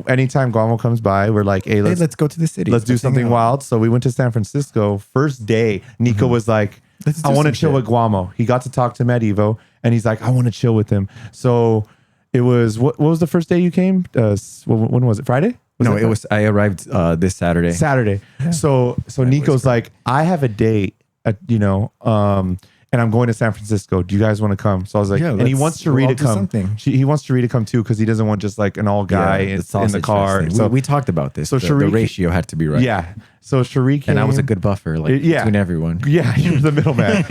anytime Guamo comes by, we're like, hey, let's go to the city. Let's do hang something out. wild. So we went to San Francisco. First day, Nico was like, Let's do I want to some chill shit. with Guamo. He got to talk to MADHo, and he's like, I want to chill with him. So it was, what was the first day you came? When was it? Friday? No, it was. I arrived this Saturday. Saturday. Yeah. So Nico's like, I have a date, and I'm going to San Francisco. Do you guys want to come? So I was like, and he wants Cherie to come. He wants Cherie to come too because he doesn't want just like an all guy in the car. So we talked about this. So the ratio had to be right. Yeah. So Cherie came, and I was a good buffer, between everyone. Yeah, you were the middleman.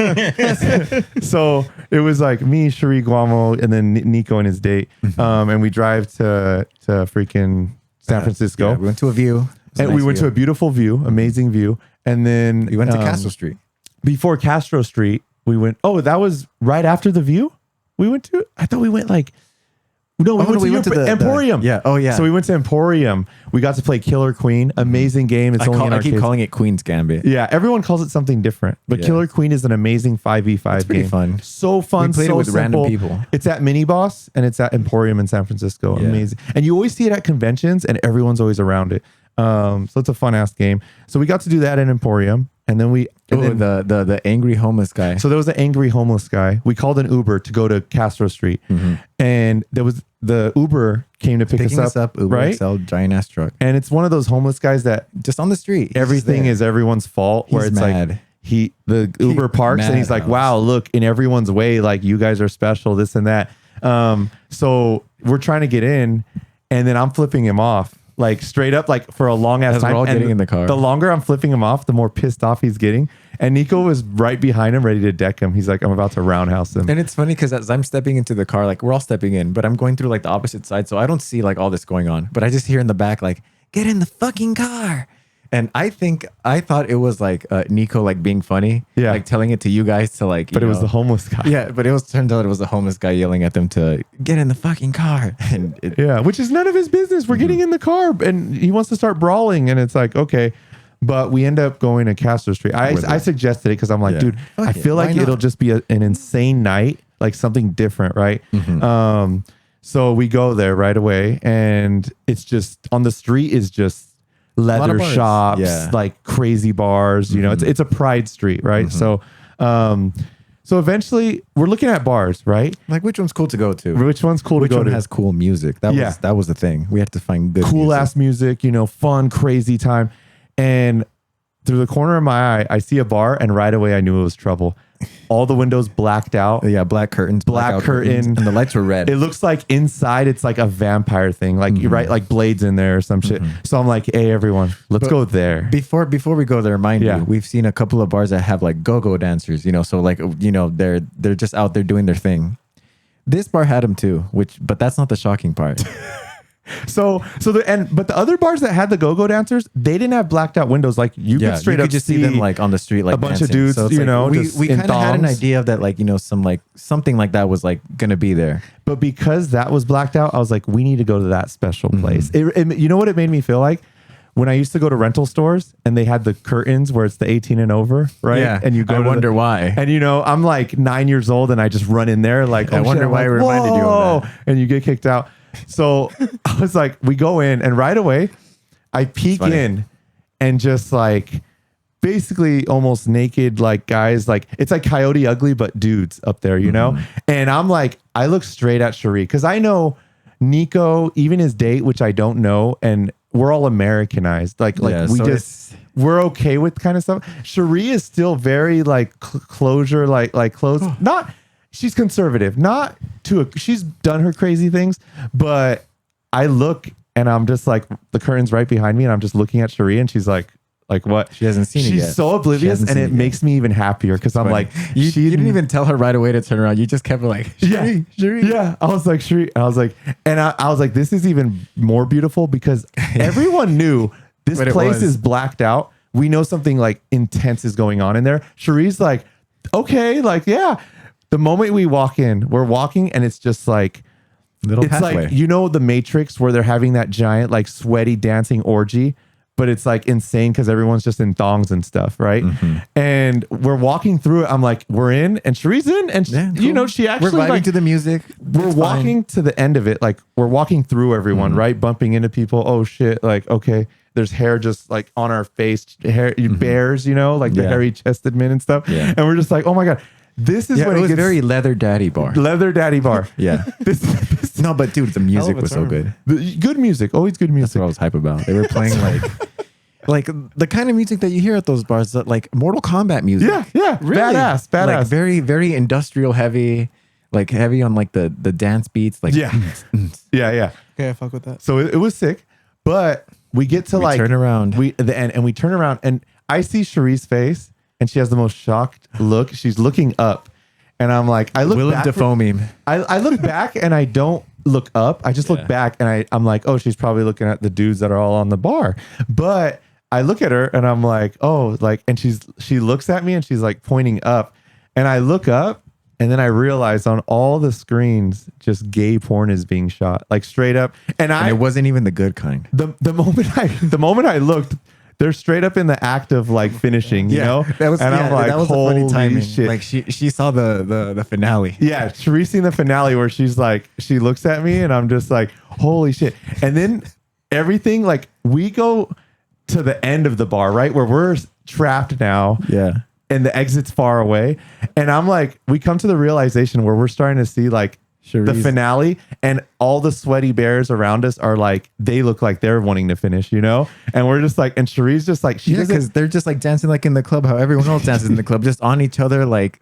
So it was like me, Cherie, Guamo, and then Nico and his date. And we drive to freaking San Francisco. Yeah, we went to a view. And we went to a beautiful view, amazing view. And then we went to Castro Street. Before Castro Street, we went, that was right after the view? I thought we went we went to the Emporium. Yeah. Oh, yeah. So we went to Emporium. We got to play Killer Queen. Amazing game. It's only in I keep arcades. calling it Queen's Gambit. Yeah, everyone calls it something different. But Killer Queen is an amazing 5v5 It's pretty game. fun. So fun. We played so it with simple. random people. It's at Mini Boss and it's at Emporium in San Francisco. Yeah. Amazing. And you always see it at conventions and everyone's always around it. So it's a fun ass game. So we got to do that in Emporium. And then the angry homeless guy. So there was an angry homeless guy. We called an Uber to go to Castro Street. And there was the Uber came to pick us up. Uber right? XL giant ass truck. And it's one of those homeless guys that just on the street. Everything is everyone's fault. Where He's it's mad. like the Uber parks and he's like, wow, look, in everyone's way, like you guys are special, this and that. So we're trying to get in, and then I'm flipping him off. Like straight up, like for a long ass time. We're all getting in the car. The longer I'm flipping him off, the more pissed off he's getting. And Nico was right behind him, ready to deck him. He's like, I'm about to roundhouse him. And it's funny because as I'm stepping into the car, like we're all stepping in, but I'm going through like the opposite side. So I don't see like all this going on, but I just hear in the back, like, get in the fucking car. And I thought it was like Nico like being funny, like telling it to you guys to like. But it was the homeless guy. Yeah, but turns out it was the homeless guy yelling at them to get in the fucking car. And which is none of his business. We're getting in the car, and he wants to start brawling, and it's like, okay. But we end up going to Castro Street. I suggested it because I'm like, dude, I feel like it'll just be an insane night, like something different, right? So we go there right away, and it's just on the street is just leather shops, like crazy bars. You know, it's a pride street, right? So eventually we're looking at bars, right? Like which one's cool to go to? Which one's cool to go to? Which one has cool music? That was the thing. We had to find good cool ass music, fun, crazy time. And through the corner of my eye, I see a bar, and right away I knew it was trouble. All the windows blacked out. Yeah, black curtains, black curtain, and the lights were red. It looks like inside it's like a vampire thing, like you're right, like blades in there or some shit. So I'm like, hey, everyone, let's go there. Before we go there, mind you, we've seen a couple of bars that have like go-go dancers, so like they're just out there doing their thing. This bar had them too, but that's not the shocking part. But the other bars that had the go-go dancers, they didn't have blacked out windows. Like you could straight up just see them like on the street, like a bunch dancing. of dudes. So we kind of had an idea of that, like something like that was like gonna be there. But because that was blacked out, I was like, we need to go to that special place. You know what it made me feel like? When I used to go to rental stores and they had the curtains where it's the 18 and over, right? Yeah. And you go. I wonder why. And I'm like 9 years old and I just run in there like, I wonder why it reminded you of that. And you get kicked out. So I was like, we go in, and right away I peek in, and just like basically almost naked, like guys, like it's like Coyote Ugly, but dudes up there, And I'm like, I look straight at Cherie because I know Nico, even his date, which I don't know, and we're all Americanized. We're okay with kind of stuff. Cherie is still very like closure, like clothes. Not, she's conservative. Not she's done her crazy things, but I look and I'm just like, the curtain's right behind me, and I'm just looking at Cherie, and she's like what? She hasn't seen it yet. She's so oblivious, and it makes me even happier because I'm like, you didn't even tell her right away to turn around. You just kept like, Cherie. Yeah. I was like, Cherie. I was like, this is even more beautiful because everyone knew this place is blacked out. We know something like intense is going on in there. Cherie's like, okay, like, yeah. The moment we walk in, we're walking, and it's just like, little pathway. Like, the Matrix where they're having that giant, like, sweaty dancing orgy. but it's like insane because everyone's just in thongs and stuff, right? And we're walking through it. I'm like, we're in, and Cherie's in, and you know, she actually we're vibing like to the music. we're walking to the end of it, like we're walking through everyone, right? Bumping into people. Oh shit! Like okay, there's hair just like on our face, hair bears, you know, like the hairy chested men and stuff. And we're just like, oh my god, this is when it was gets very leather daddy bar. leather daddy bar. This no, but dude, the music was so good. Good music, always good That's music. what I was hype about. They were playing like the kind of music that you hear at those bars, that like Mortal Kombat music. Yeah, badass. Like very industrial heavy, like heavy on like the dance beats. Like Yeah. Okay, I fuck with that. So it was sick, but we get to like turn around. the end, and we turn around, and I see Cherie's face, and she has the most shocked look. She's looking up, and I'm like, I look Willem back. Dafoe meme. I look back, and I don't look up. I just look back, and I'm like, oh, she's probably looking at the dudes that are all on the bar. But I look at her, and I'm like, oh, like, and she looks at me, and she's like pointing up, and I look up. And then I realized on all the screens, just gay porn is being shot, like straight up. And it wasn't even the good kind. the moment I looked, they're straight up in the act of like finishing, you know. That was, and I'm like, that was a funny holy timing. shit! Like she saw the finale. Yeah, Cherie seen the finale where she's like, she looks at me, and I'm just like, holy shit! And then everything, like, we go to the end of the bar, right, where we're trapped now. Yeah. And the exit's far away. And I'm like, we come to the realization where we're starting to see like the finale, and all the sweaty bears around us are like, they look like they're wanting to finish, you know? And we're just like, and Cherie's just like, because they're just like dancing like in the club, how everyone else dances in the club, just on each other, like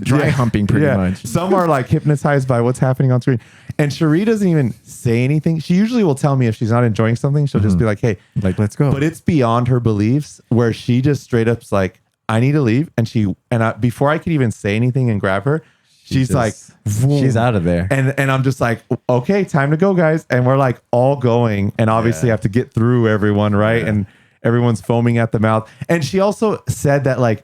dry humping pretty much. Some are like hypnotized by what's happening on screen. And Cherie doesn't even say anything. She usually will tell me if she's not enjoying something, she'll just be like, hey, like, let's go. But it's beyond her beliefs, where she just straight up's like, I need to leave. And before I could even say anything and grab her, she's like, vroom. She's out of there. And I'm just like, okay, time to go, guys. And we're like all going, and obviously have to get through everyone, right? And everyone's foaming at the mouth. And she also said that like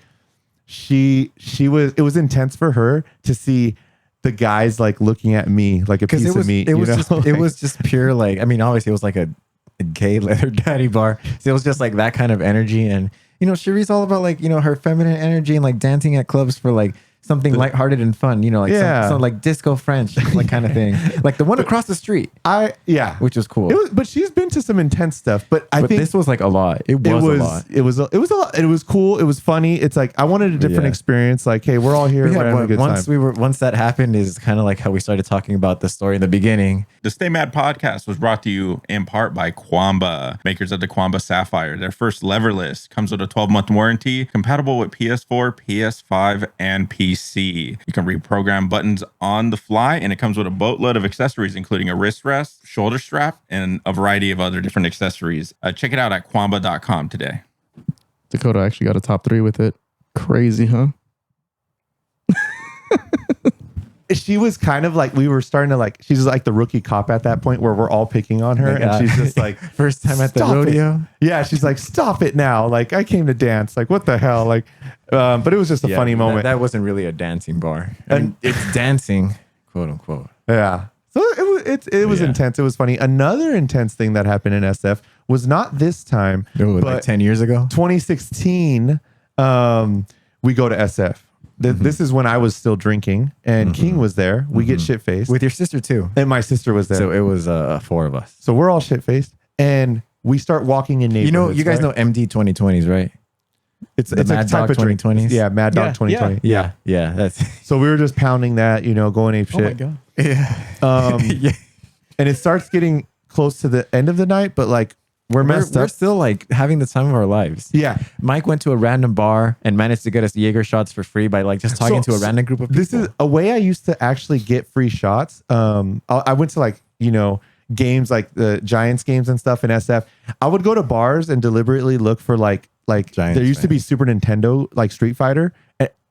it was intense for her to see the guys like looking at me like a piece of meat. It was just pure, like, I mean, obviously it was like a gay leather daddy bar. So it was just like that kind of energy. And you know, Cherie's all about like, you know, her feminine energy and like dancing at clubs for like something lighthearted and fun, you know, like some like disco French, like kind of thing. Like the one across the street. Which was cool. But she's been to some intense stuff. But I think this was like a lot. It was a lot. It was a lot. It was cool. It was funny. It's like, I wanted a different experience. Like, hey, we're all here. We're having a good time. Once that happened is kind of like how we started talking about the story in the beginning. The StayMAD podcast was brought to you in part by Quamba, makers of the Quamba Sapphire. Their first leverless comes with a 12-month warranty, compatible with PS4, PS5, and PC. You can reprogram buttons on the fly, and it comes with a boatload of accessories, including a wrist rest, shoulder strap, and a variety of other different accessories. Check it out at Quamba.com today. Dakota actually got a top 3 with it. Crazy, huh? She was kind of like, we were starting to like, she's like the rookie cop at that point where we're all picking on her, and she's just like, first time at the rodeo. Yeah, she's like, stop it now. Like, I came to dance. Like, what the hell? Like, but it was just a funny moment. That wasn't really a dancing bar. I mean, it's dancing, quote unquote. Yeah. So it was intense. It was funny. Another intense thing that happened in SF was not this time, but like 10 years ago, 2016. We go to SF. This is when I was still drinking, and King was there. We get shit faced with your sister too, and my sister was there. So it was 4 of us. So we're all shit faced, and we start walking in neighborhoods. You know, you guys know MD 2020s, right? It's a type of 2020s. Yeah, Mad Dog 2020. Yeah. That's so we were just pounding that, you know, going ape shit. Oh my god. Yeah. And it starts getting close to the end of the night, but like we're messed up. We're still like having the time of our lives. Yeah. Mike went to a random bar and managed to get us Jaeger shots for free by like just talking to a random group of people. This is a way I used to actually get free shots. I went to like, you know, games like the Giants games and stuff in SF. I would go to bars and deliberately look for like Giants there used to be Super Nintendo, like Street Fighter,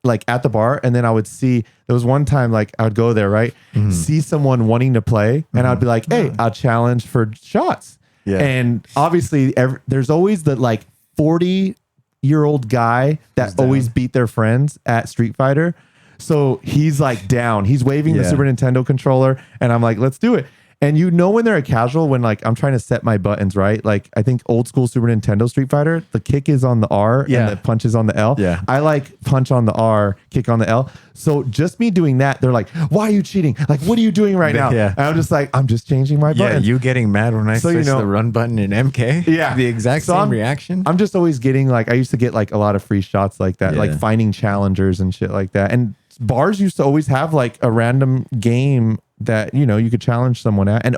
like at the bar. And then I would see, there was one time like I would go there, right? See someone wanting to play, and I'd be like, hey, I'll challenge for shots. Yeah. And obviously there's always the like 40-year-old guy that always beat their friends at Street Fighter. So he's like down. He's waving the Super Nintendo controller, and I'm like, let's do it. And you know when they're a casual, when like I'm trying to set my buttons, right? Like I think old school Super Nintendo Street Fighter, the kick is on the R and the punch is on the L. Yeah. I like punch on the R, kick on the L. So just me doing that, they're like, why are you cheating? Like, what are you doing right now? Yeah. And I'm just like, I'm just changing my Yeah, buttons. you getting mad when I switched the run button in MK? Yeah. The exact same reaction. I'm just always getting like, I used to get like a lot of free shots like that, like finding challengers and shit like that. And bars used to always have like a random game that, you know, you could challenge someone at. And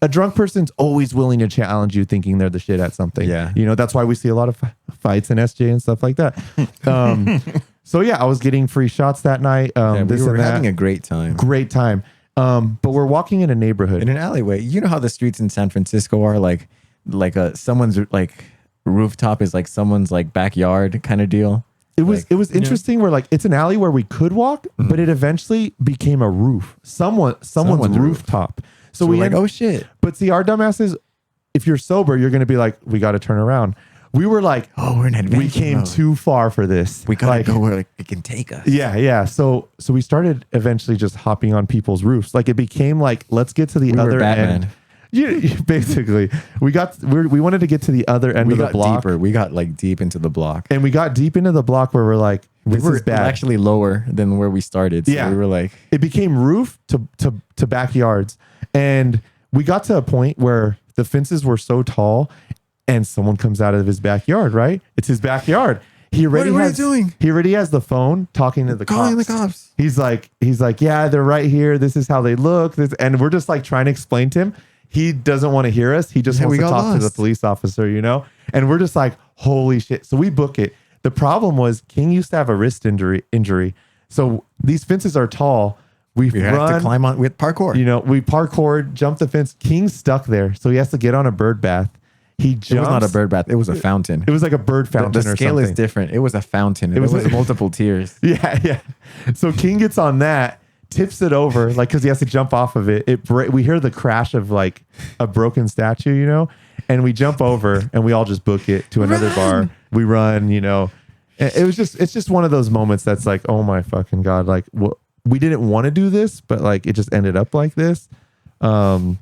a drunk person's always willing to challenge you thinking they're the shit at something. Yeah. You know, that's why we see a lot of fights in SJ and stuff like that. So yeah, I was getting free shots that night. We were having a great time. Great time. But we're walking in a neighborhood. In an alleyway. You know how the streets in San Francisco are like someone's like rooftop is like someone's like backyard kind of deal. It was interesting where like it's an alley where we could walk, but it eventually became a roof. Someone's rooftop. So we like, oh shit. But see, our dumbasses, if you're sober, you're gonna be like, we gotta turn around. We were like, oh, we're in adventure we came mode. too far for this. We gotta go where it can take us. Yeah. So we started eventually just hopping on people's roofs. Like it became like, let's get to the other end. Basically, we wanted to get to the other end of the block. Deeper. We got like deep into the block. And we got deep into the block where we're like, this is bad. Actually lower than where we started. So we were like, it became roof to backyards. And we got to a point where the fences were so tall and someone comes out of his backyard, right? It's his backyard. What are you doing? He already has the phone talking to the cops. Calling the cops. He's like, yeah, they're right here. This is how they look. And we're just like trying to explain to him. He doesn't want to hear us. He just wants to talk to the police officer, you know? And we're just like, holy shit. So we book it. The problem was King used to have a wrist injury. So these fences are tall. We have to climb on with parkour. You know, we parkoured, jumped the fence. King's stuck there. So he has to get on a bird bath. He jumps. It was not a bird bath. It was a fountain. It was like a bird fountain. The scale is different. It was a fountain. It was multiple tiers. Yeah. So King gets on that, tips it over, like, because he has to jump off of it. We hear the crash of like a broken statue, you know, and we jump over and we all just book it to another bar. We run, you know. It's just one of those moments that's like, oh my fucking God. Like, we didn't want to do this, but like it just ended up like this. So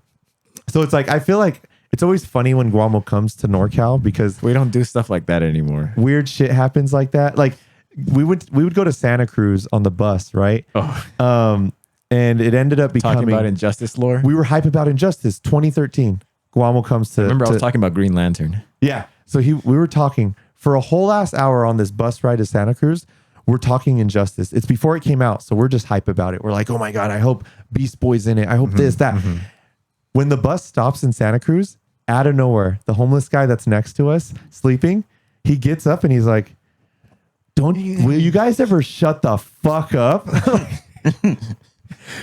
it's like, I feel like it's always funny when Guamo comes to NorCal because we don't do stuff like that anymore. Weird shit happens like that. Like we would go to Santa Cruz on the bus, right? And it ended up becoming talking about Injustice lore. We were hype about Injustice 2013. Guamo comes to. I was talking about Green Lantern. Yeah. So we were talking for a whole last hour on this bus ride to Santa Cruz. We're talking Injustice. It's before it came out, so we're just hype about it. We're like, oh my God, I hope Beast Boy's in it. I hope this, that. When the bus stops in Santa Cruz, out of nowhere, the homeless guy that's next to us sleeping, he gets up and he's like, will you guys ever shut the fuck up?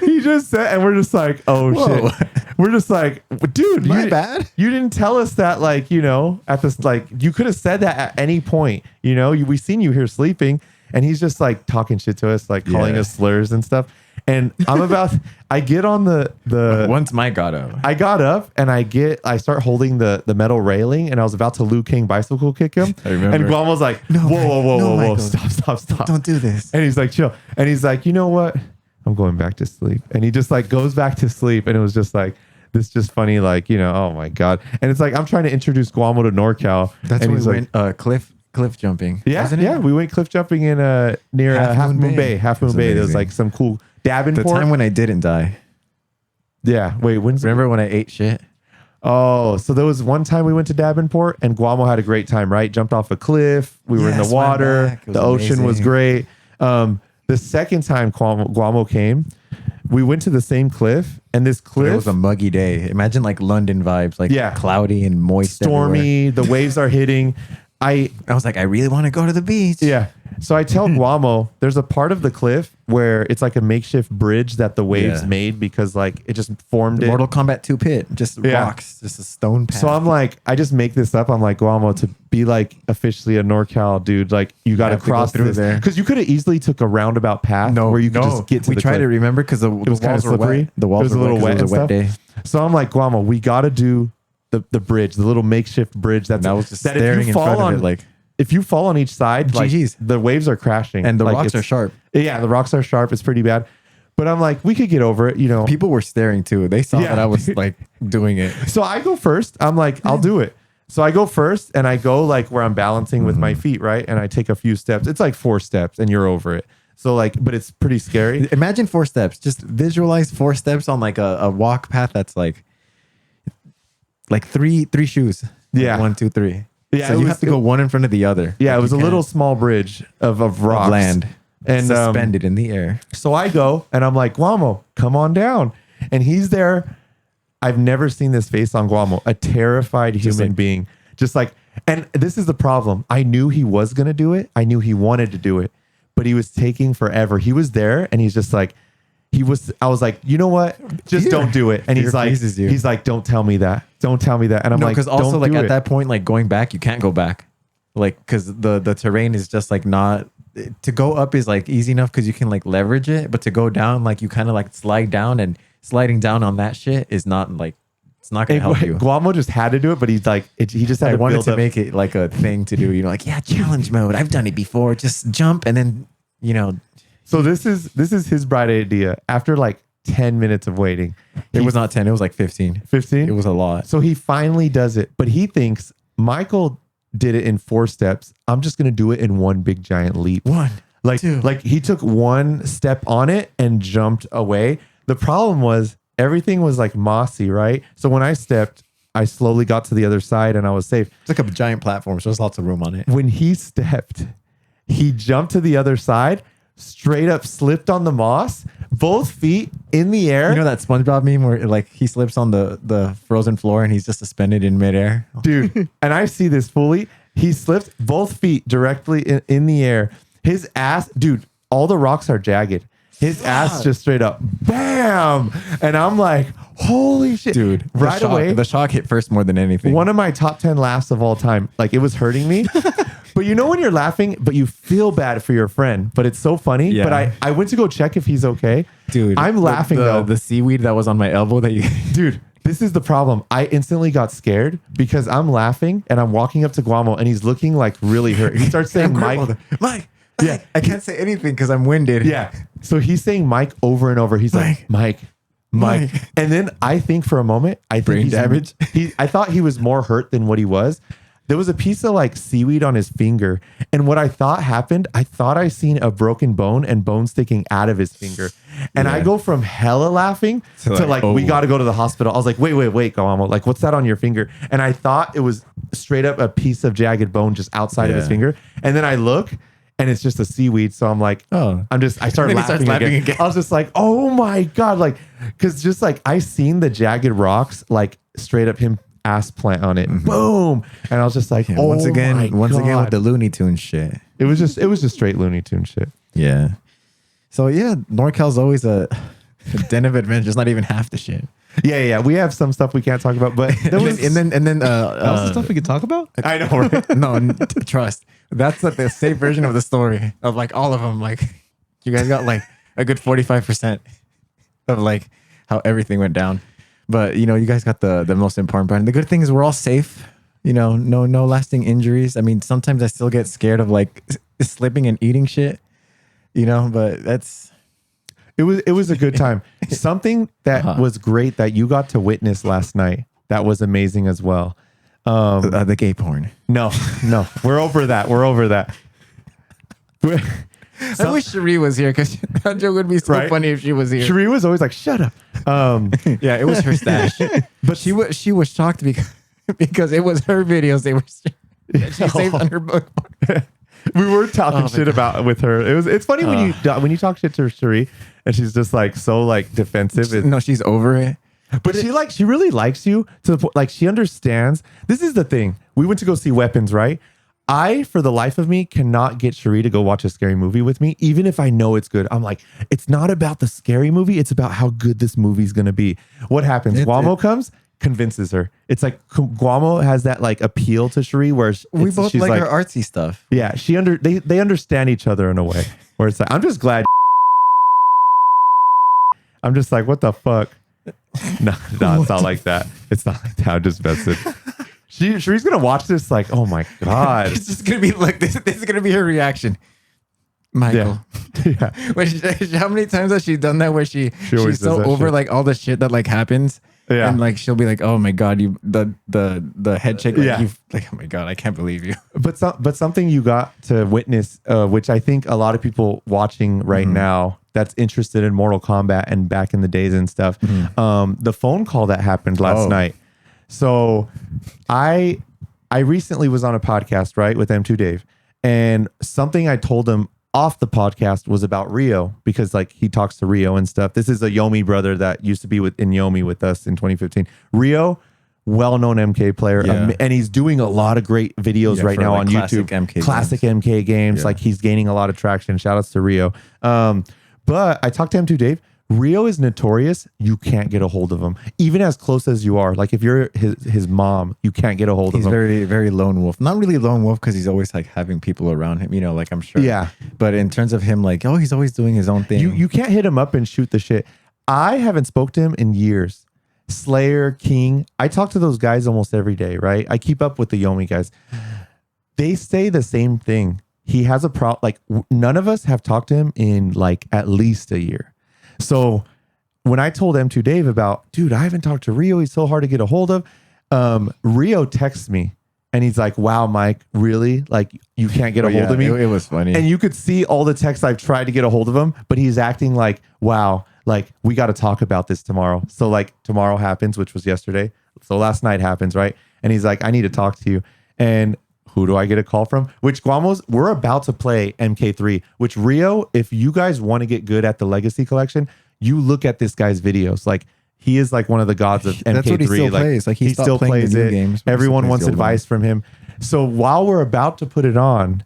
He just said, and we're just like, oh shit. We're just like, dude, bad. You didn't tell us that, like, you know, at this, like, you could have said that at any point, you know, we seen you here sleeping. And he's just like talking shit to us, like calling us slurs and stuff. And I get on the once Mike got up. I got up and I start holding the metal railing and I was about to Liu King bicycle kick him. I remember. And Guam was like, whoa, stop. Don't do this. And he's like, chill. And he's like, you know what? I'm going back to sleep. And he just like goes back to sleep. And it was just like, this just funny, like, you know, oh my God. And it's like, I'm trying to introduce Guamo to NorCal. That's and when he's we like, went cliff jumping. Yeah, we went cliff jumping in near Half Moon Bay. Half Moon Bay. There was like some cool Davenport. The time when I didn't die. Yeah. Wait, remember when I ate shit? Oh, so there was one time we went to Davenport and Guamo had a great time, right? Jumped off a cliff. We were in the water. The ocean was great. The second time Guamo came, we went to the same cliff, and this cliff. It was a muggy day. Imagine like London vibes, like cloudy and moist, stormy. Everywhere. The waves are hitting. I was like, I really want to go to the beach. Yeah. So I tell Guamo, there's a part of the cliff where it's like a makeshift bridge that the waves made because like it just formed Mortal Kombat 2 pit, just rocks, just a stone path. So I'm like, I just make this up. I'm like, Guamo, to be like officially a NorCal dude, like you got to cross through there. Because you could have easily took a roundabout path where you could just get to the cliff. We tried to remember because the walls kind of slippery. Wet. The walls were a little wet. It was a wet day. So I'm like, Guamo, we got to do the bridge, the little makeshift bridge that was just staring in front of it, like. If you fall on each side, like, the waves are crashing. And the rocks are sharp. Yeah, the rocks are sharp. It's pretty bad. But I'm like, we could get over it, you know. People were staring too. They saw that I was like doing it. So I go first. I'm like, I'll do it. So I go first and I go like where I'm balancing with my feet, right? And I take a few steps. It's like 4 steps and you're over it. So like, but it's pretty scary. Imagine 4 steps. Just visualize 4 steps on like a walk path that's like three shoes. Yeah. Like 1, 2, 3. Yeah. So you have to go one in front of the other. Yeah. Like it was a little small bridge of rocks. of land And suspended in the air. So I go and I'm like, Guamo, come on down. And he's there. I've never seen this face on Guamo, a terrified human being. Just like, and this is the problem. I knew he was going to do it. I knew he wanted to do it, but he was taking forever. He was there and he's just like, I was like, you know what? Just don't do it. And he's like, don't tell me that. Don't tell me that. And I'm like, because also don't like do at it. that point, like going back, you can't go back. Like, cause the terrain is just like not, to go up is like easy enough because you can like leverage it, but to go down, like you kind of like slide down, and sliding down on that shit is not like, it's not gonna help you. Guamo just had to do it, but he's like, he just had I to wanted build to up. make it like a thing to do. You know, like, yeah, challenge mode. I've done it before. Just jump and then, you know. So this is his bright idea. After like 10 minutes of waiting, It was not 10. It was like 15. 15. It was a lot. So he finally does it, but he thinks Michael did it in 4 steps. I'm just gonna do it in one big giant leap. 1, Like 2. like he took 1 step on it and jumped away. The problem was everything was like mossy, right? So when I stepped, I slowly got to the other side and I was safe. It's like a giant platform, so there's lots of room on it. When he stepped, he jumped to the other side, straight up slipped on the moss, both feet in the air. You know that SpongeBob meme where like he slips on the frozen floor and he's just suspended in midair? Dude, and I see this fully. He slipped both feet directly in the air. His ass, dude, all the rocks are jagged. His ass just straight up, bam. And I'm like, holy shit. Dude, right away. The shock hit first more than anything. One of my top 10 laughs of all time. Like it was hurting me. But you know when you're laughing, but you feel bad for your friend, but it's so funny. Yeah. But I went to go check if he's okay. Dude, I'm laughing though. The seaweed that was on my elbow that you Dude, this is the problem. I instantly got scared because I'm laughing and I'm walking up to Guamo and he's looking like really hurt. He starts saying Mike. Yeah, I can't say anything because I'm winded. Yeah. So he's saying Mike over and over. He's like, Mike. And then I think for a moment, I think Brain damage. I thought he was more hurt than what he was. There was a piece of like seaweed on his finger. And what I thought happened, I thought I seen a broken bone and bone sticking out of his finger. And I go from hella laughing to like, we got to go to the hospital. I was like, wait, Guamo. Like, what's that on your finger? And I thought it was straight up a piece of jagged bone just outside of his finger. And then I look and it's just a seaweed. So I'm like, I started laughing again. I was just like, oh my God. Like, cause just like I seen the jagged rocks, like straight up him ass plant on it. Boom. And I was just like, once again with the Looney Tunes shit. It was just straight Looney Tunes shit. Yeah. So yeah, NorCal's always a den of adventures, not even half the shit. Yeah. We have some stuff we can't talk about, but and then That was the stuff we could talk about? I know, right? No, trust. That's like the safe version of the story of like all of them. Like you guys got like a good 45% of like how everything went down. But you know, you guys got the most important part. And the good thing is we're all safe. You know, no lasting injuries. I mean, sometimes I still get scared of like slipping and eating shit. You know, but it was a good time. Something that was great that you got to witness last night. That was amazing as well. The gay porn. No, we're over that. I wish Cherie was here because that joke would be so funny if she was here. Cherie was always like, "Shut up." Yeah, it was her stash, but she was shocked because it was her videos. They were she saved on her book. We were talking shit about with her. It's funny when you talk shit to Cherie and she's just like so like defensive. No, she's over it. But she really likes you to the point, like she understands. This is the thing. We went to go see Weapons, right? I, for the life of me, cannot get Cherie to go watch a scary movie with me, even if I know it's good. I'm like, it's not about the scary movie. It's about how good this movie's going to be. What happens? Guamo comes, convinces her. It's like Guamo has that like appeal to Cherie where we both like her artsy stuff. Yeah, they understand each other in a way where it's like, I'm just glad. I'm just like, what the fuck? No, it's not like that. It's not like that. I'm just messing. Cherie's gonna watch this like, oh my God. It's just gonna be like this. This is gonna be her reaction. Michael. Yeah. How many times has she done that where she's always so does that over shit. like all the shit that like happens. Yeah. And like she'll be like, oh my God, you the head shake, like Yeah. you like, oh my God, I can't believe you. But something you got to witness, which I think a lot of people watching right now that's interested in Mortal Kombat and back in the days and stuff, the phone call that happened last night. So I recently was on a podcast, right, with M2 Dave, and something I told him off the podcast was about Rio, because like he talks to Rio and stuff. This is a Yomi brother that used to be in Yomi with us in 2015. Rio, well-known MK player, and he's doing a lot of great videos right now like on YouTube. Classic MK games. Like he's gaining a lot of traction. Shout outs to Rio. But I talked to M2 Dave. Rio is notorious. You can't get a hold of him, even as close as you are. Like if you're his mom, you can't get a hold of him. He's very, very lone wolf. Not really lone wolf because he's always like having people around him, you know, like I'm sure. Yeah. But in terms of him, like, he's always doing his own thing. You can't hit him up and shoot the shit. I haven't spoke to him in years. Slayer, King. I talk to those guys almost every day, right? I keep up with the Yomi guys. They say the same thing. He has a problem. Like none of us have talked to him in like at least a year. So when I told M2 Dave about, dude, I haven't talked to Rio. He's so hard to get a hold of. Rio texts me and he's like, wow, Mike, really? Like you can't get a hold of me? It was funny. And you could see all the texts I've tried to get a hold of him, but he's acting like, wow, like we got to talk about this tomorrow. So like tomorrow happens, which was yesterday. So last night happens, right? And he's like, I need to talk to you. And who do I get a call from? Which Guamo's, we're about to play MK3, which Rio, if you guys want to get good at the Legacy Collection, you look at this guy's videos. Like he is like one of the gods of MK3. That's what he still plays. Like he still plays it. Games, everyone wants advice from him. So while we're about to put it on,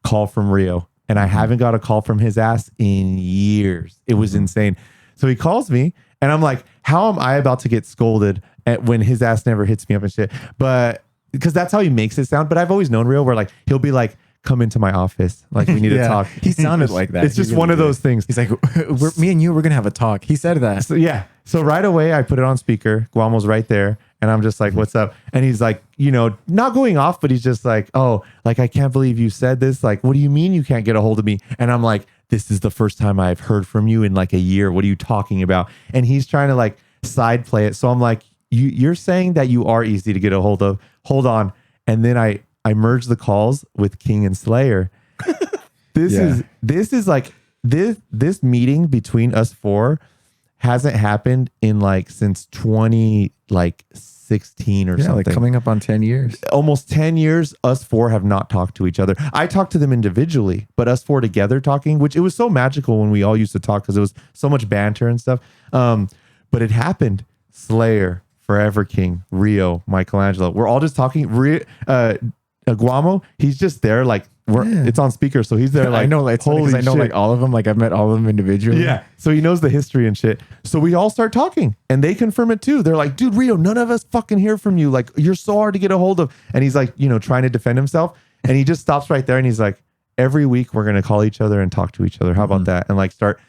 call from Rio. And I haven't got a call from his ass in years. It was insane. So he calls me and I'm like, how am I about to get scolded when his ass never hits me up and shit? But because that's how he makes it sound. But I've always known Rio where like he'll be like, come into my office. Like we need to talk. He sounded like that. It's just one of those things. He's like, me and you, we're going to have a talk. He said that. So yeah. So right away I put it on speaker. Guamo's right there. And I'm just like, what's up? And he's like, not going off, but he's just like, oh, like, I can't believe you said this. Like, what do you mean you can't get a hold of me? And I'm like, this is the first time I've heard from you in like a year. What are you talking about? And he's trying to like side play it. So I'm like, you're saying that you are easy to get a hold of. Hold on. And then I merged the calls with King and Slayer. This is like this meeting between us four hasn't happened in like since 2016 or something. Like coming up on 10 years. Almost 10 years, us four have not talked to each other. I talked to them individually, but us four together talking, which it was so magical when we all used to talk because it was so much banter and stuff. But it happened. Slayer, Forever King, Rio, Michelangelo. We're all just talking. Guamo, he's just there like it's on speaker, so he's there like I know, like holy, I know like all of them, like I've met all of them individually. Yeah, so he knows the history and shit. So we all start talking, and they confirm it too. They're like, "Dude, Rio, none of us fucking hear from you. Like, you're so hard to get a hold of." And he's like, trying to defend himself, and he just stops right there, and he's like, "Every week we're gonna call each other and talk to each other. How about that?" And like start,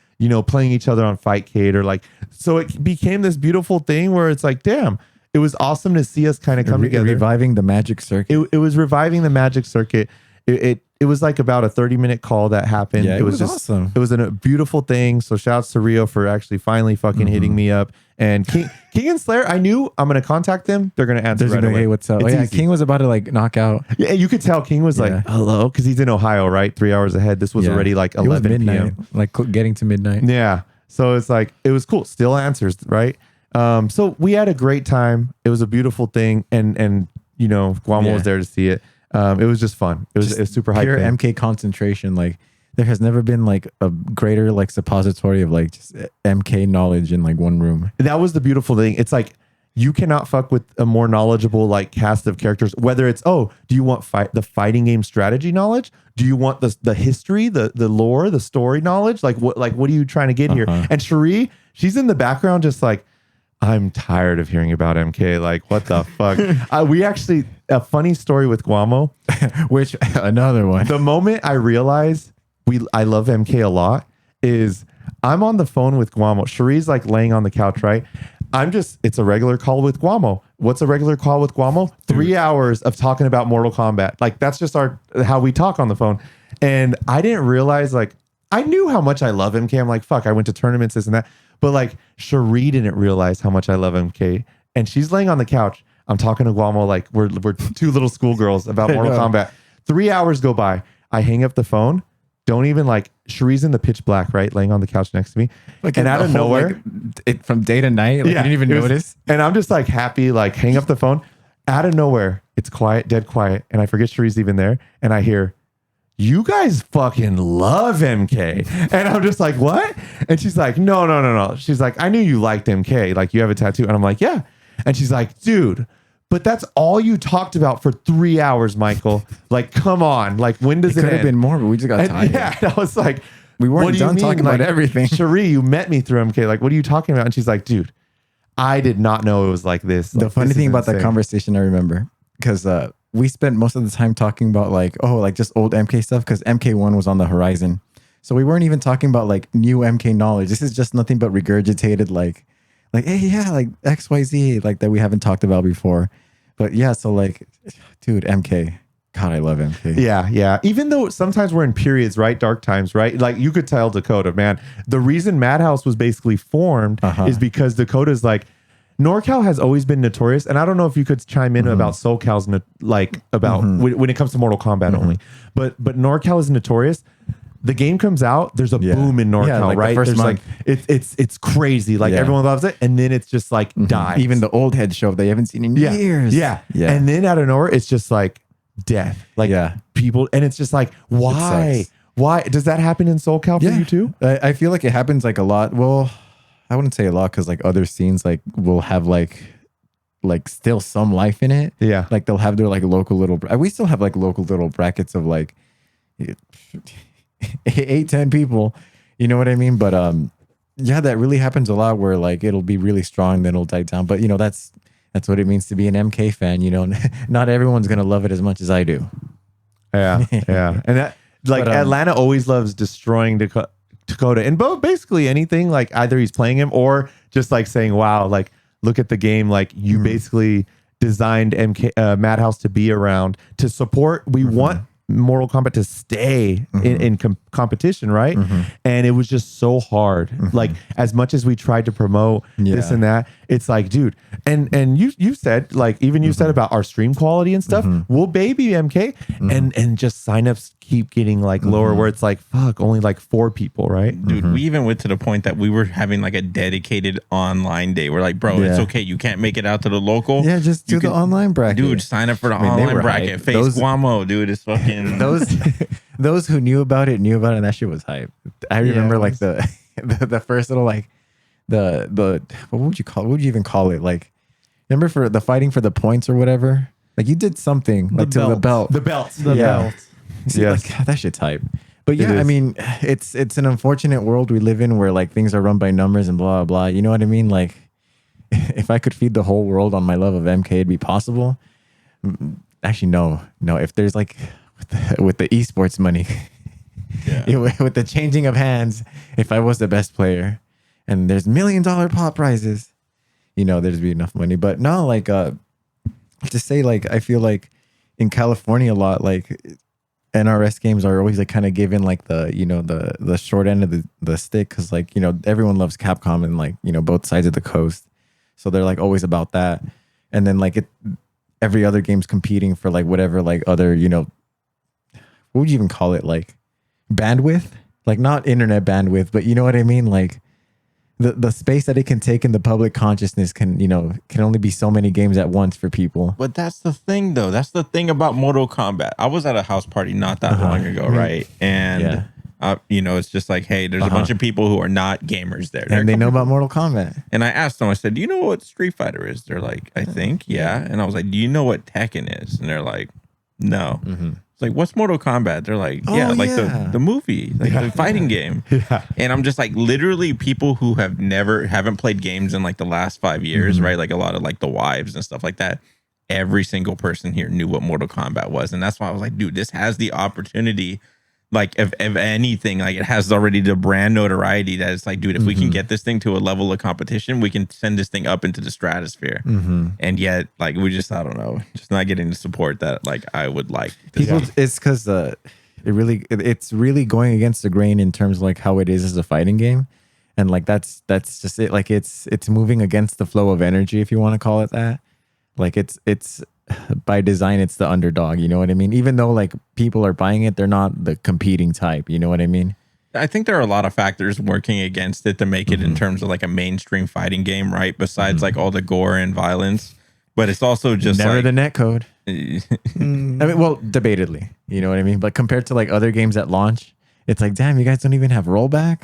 playing each other on Fightcade or like. So it became this beautiful thing where it's like, damn. It was awesome to see us kind of come together. Reviving the magic circuit. It was reviving the magic circuit. It was like about a 30-minute call that happened. Yeah, it was just awesome. It was a beautiful thing. So shouts to Rio for actually finally fucking hitting me up. And King and Slayer, I knew I'm going to contact them. They're going to answer right away. Hey, what's up? King was about to like knock out. Yeah, you could tell King was like, hello, because he's in Ohio, right? 3 hours ahead. This was already like 11 midnight, p.m. like getting to midnight. Yeah. So it's like, it was cool. Still answers, right? So we had a great time. It was a beautiful thing. And Guamo was there to see it. It was just fun. It was super hype. Pure MK concentration. Like there has never been like a greater like suppository of like just MK knowledge in like one room. That was the beautiful thing. It's like, you cannot fuck with a more knowledgeable like cast of characters, whether it's, do you want the fighting game strategy knowledge? Do you want the history, the lore, the story knowledge? Like what are you trying to get here? And Cherie, she's in the background just like, I'm tired of hearing about MK. Like, what the fuck? We actually, a funny story with Guamo, which another one. The moment I realized I love MK a lot is I'm on the phone with Guamo. Cherie's like laying on the couch, right? It's a regular call with Guamo. What's a regular call with Guamo? 3 hours of talking about Mortal Kombat. Like, that's just how we talk on the phone. And I didn't realize, like, I knew how much I love MK. I'm like, fuck, I went to tournaments, this and that. But like, Cherie didn't realize how much I love MK. And she's laying on the couch. I'm talking to Guamo like we're two little schoolgirls about Mortal Kombat. 3 hours go by. I hang up the phone. Don't even like, Cherie's in the pitch black, right? Laying on the couch next to me. Like, and out of nowhere, it from day to night, like, you didn't even notice. And I'm just like happy, like hang up the phone. Out of nowhere, it's quiet, dead quiet. And I forget Cherie's even there. And I hear, you guys fucking love MK. And I'm just like, what? And she's like, no. She's like, I knew you liked MK. Like, you have a tattoo. And I'm like, yeah. And she's like, dude, but that's all you talked about for 3 hours, Michael. Like, come on. Like, when does it could have end? been more, but we just got tired. Yeah. And I was like, we weren't what do done you mean? talking about Like, everything. Cherie, you met me through MK. Like, what are you talking about? And she's like, dude, I did not know it was like this. The Like, funny this thing is about that insane. conversation, I remember, because we spent most of the time talking about like, like just old MK stuff, because MK1 was on the horizon. So we weren't even talking about like new MK knowledge. This is just nothing but regurgitated like, hey, yeah, like XYZ, like that we haven't talked about before. But yeah, so like, dude, MK. God, I love MK. Yeah. Even though sometimes we're in periods, right? Dark times, right? Like, you could tell Dakota, man, the reason MADHouse was basically formed is because Dakota's like, NorCal has always been notorious. And I don't know if you could chime in about SoCal's, when it comes to Mortal Kombat only. But NorCal is notorious. The game comes out, there's a boom in NorCal, like right? the first There's month. like it's crazy. Like, everyone loves it, and then it's just like dies. Even the old head show they haven't seen in years. Yeah. And then out of nowhere, it's just like death. Like, people, and it's just like, why? Why does that happen in SoCal for you too? I feel like it happens like a lot. Well, I wouldn't say a lot, because like other scenes like will have like still some life in it. Yeah. Like they'll have their like local little, we still have like local little brackets of like 8-10 people, you know what I mean? But yeah, that really happens a lot, where like it'll be really strong, then it'll die down. But you know, that's what it means to be an MK fan. You know, not everyone's gonna love it as much as I do. Yeah. And that, like, but, Atlanta always loves destroying Dakota, and basically anything, like either he's playing him or just like saying, wow, like, look at the game, like you basically designed MADHouse to be around to support. We want Mortal Kombat to stay in competition, right? And it was just so hard. Like, as much as we tried to promote this and that, it's like, dude, and you said, like, even you said about our stream quality and stuff, we'll baby MK, and just signups keep getting like lower, where it's like, fuck, only like 4 people, right? Dude, we even went to the point that we were having like a dedicated online day. We're like, bro, it's okay, you can't make it out to the local. Yeah, just do the online bracket. Dude, sign up for the online bracket. Face Guamo, dude. It's fucking those who knew about it, and that shit was hype. I remember like the first little like the what would you even call it? Like, remember for the fighting for the points or whatever? Like, you did something like to the belt. The belt. See, like, God, that shit's hype. But yeah, I mean, it's an unfortunate world we live in, where like things are run by numbers and blah blah. You know what I mean? Like, if I could feed the whole world on my love of MK, it'd be possible. Actually, no. If there's like with the esports money, with the changing of hands, if I was the best player, and there's $1 million pop prizes, you know, there's be enough money. But no, like to say, like, I feel like in California a lot, like, NRS games are always like kind of given like the, you know, the short end of the stick, because like, you know, everyone loves Capcom and like, you know, both sides of the coast, so they're like always about that. And then like every other game's competing for like whatever, like other, you know, what would you even call it, like bandwidth, like not internet bandwidth, but you know what I mean, like the space that it can take in the public consciousness can only be so many games at once for people. But that's the thing, though. That's the thing about Mortal Kombat. I was at a house party not that long ago, right? And you know, it's just like, hey, there's a bunch of people who are not gamers there, and they know about Mortal Kombat. And I asked them, I said, do you know what Street Fighter is? They're like, I think, yeah. And I was like, do you know what Tekken is? And they're like, no. It's like, what's Mortal Kombat? They're like, the movie, like the fighting game. And I'm just like, literally people who haven't played games in like the last 5 years, right? Like a lot of like the wives and stuff like that. Every single person here knew what Mortal Kombat was. And that's why I was like, dude, this has the opportunity, like if anything, like it has already the brand notoriety that it's like, dude, if we can get this thing to a level of competition, we can send this thing up into the stratosphere. And yet, like, we just, I don't know, just not getting the support that like I would like. People, it's because it's really going against the grain in terms of like how it is as a fighting game. And like that's just it. Like it's moving against the flow of energy, if you want to call it that. Like it's by design, it's the underdog. You know what I mean? Even though like people are buying it, they're not the competing type. You know what I mean? I think there are a lot of factors working against it to make it in terms of like a mainstream fighting game, right? Besides like all the gore and violence, but it's also just never like the netcode. I mean, well, debatedly, you know what I mean? But compared to like other games at launch, it's like, damn, you guys don't even have rollback.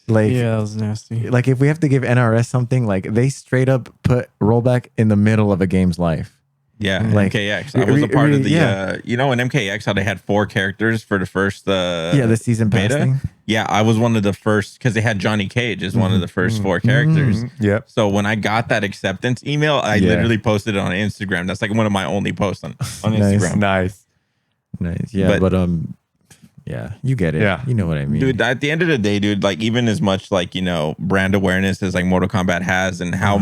Like, yeah, that was nasty. Like if we have to give NRS something, like they straight up put rollback in the middle of a game's life. Yeah, like MKX. I was a part of the, you know, in MKX, how they had 4 characters for the first the season pass beta. thing. Yeah, I was one of the first because they had Johnny Cage as one of the first 4 characters. Yep. So when I got that acceptance email, I literally posted it on Instagram. That's like one of my only posts on Instagram. Nice. Yeah, but yeah, you get it. Yeah. You know what I mean. Dude, at the end of the day, dude, like even as much like, you know, brand awareness as like Mortal Kombat has and how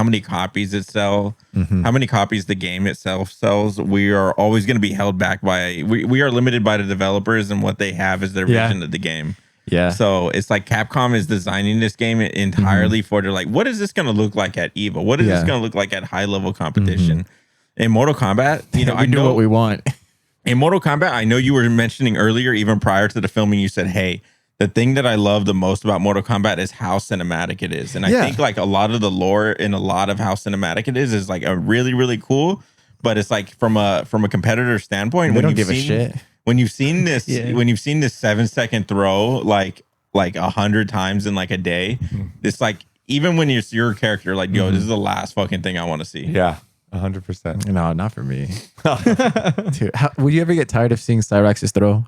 many copies it sells, how many copies the game itself sells, we are always going to be held back by, we are limited by the developers and what they have as their vision of the game. Yeah. So it's like Capcom is designing this game entirely for they're like, what is this going to look like at EVO? What is this going to look like at high level competition? In Mortal Kombat, you know, we know what we want. In Mortal Kombat, I know you were mentioning earlier, even prior to the filming, you said, hey, the thing that I love the most about Mortal Kombat is how cinematic it is. And I think like a lot of the lore and a lot of how cinematic it is like a really, really cool. But it's like from a competitor standpoint, they don't give a shit. When you've seen this, when you've seen this 7-second throw like 100 times in like a day, it's like even when it's your character, like, yo, this is the last fucking thing I want to see. Yeah. 100%. No, not for me. Dude, would you ever get tired of seeing Cyrax's throw?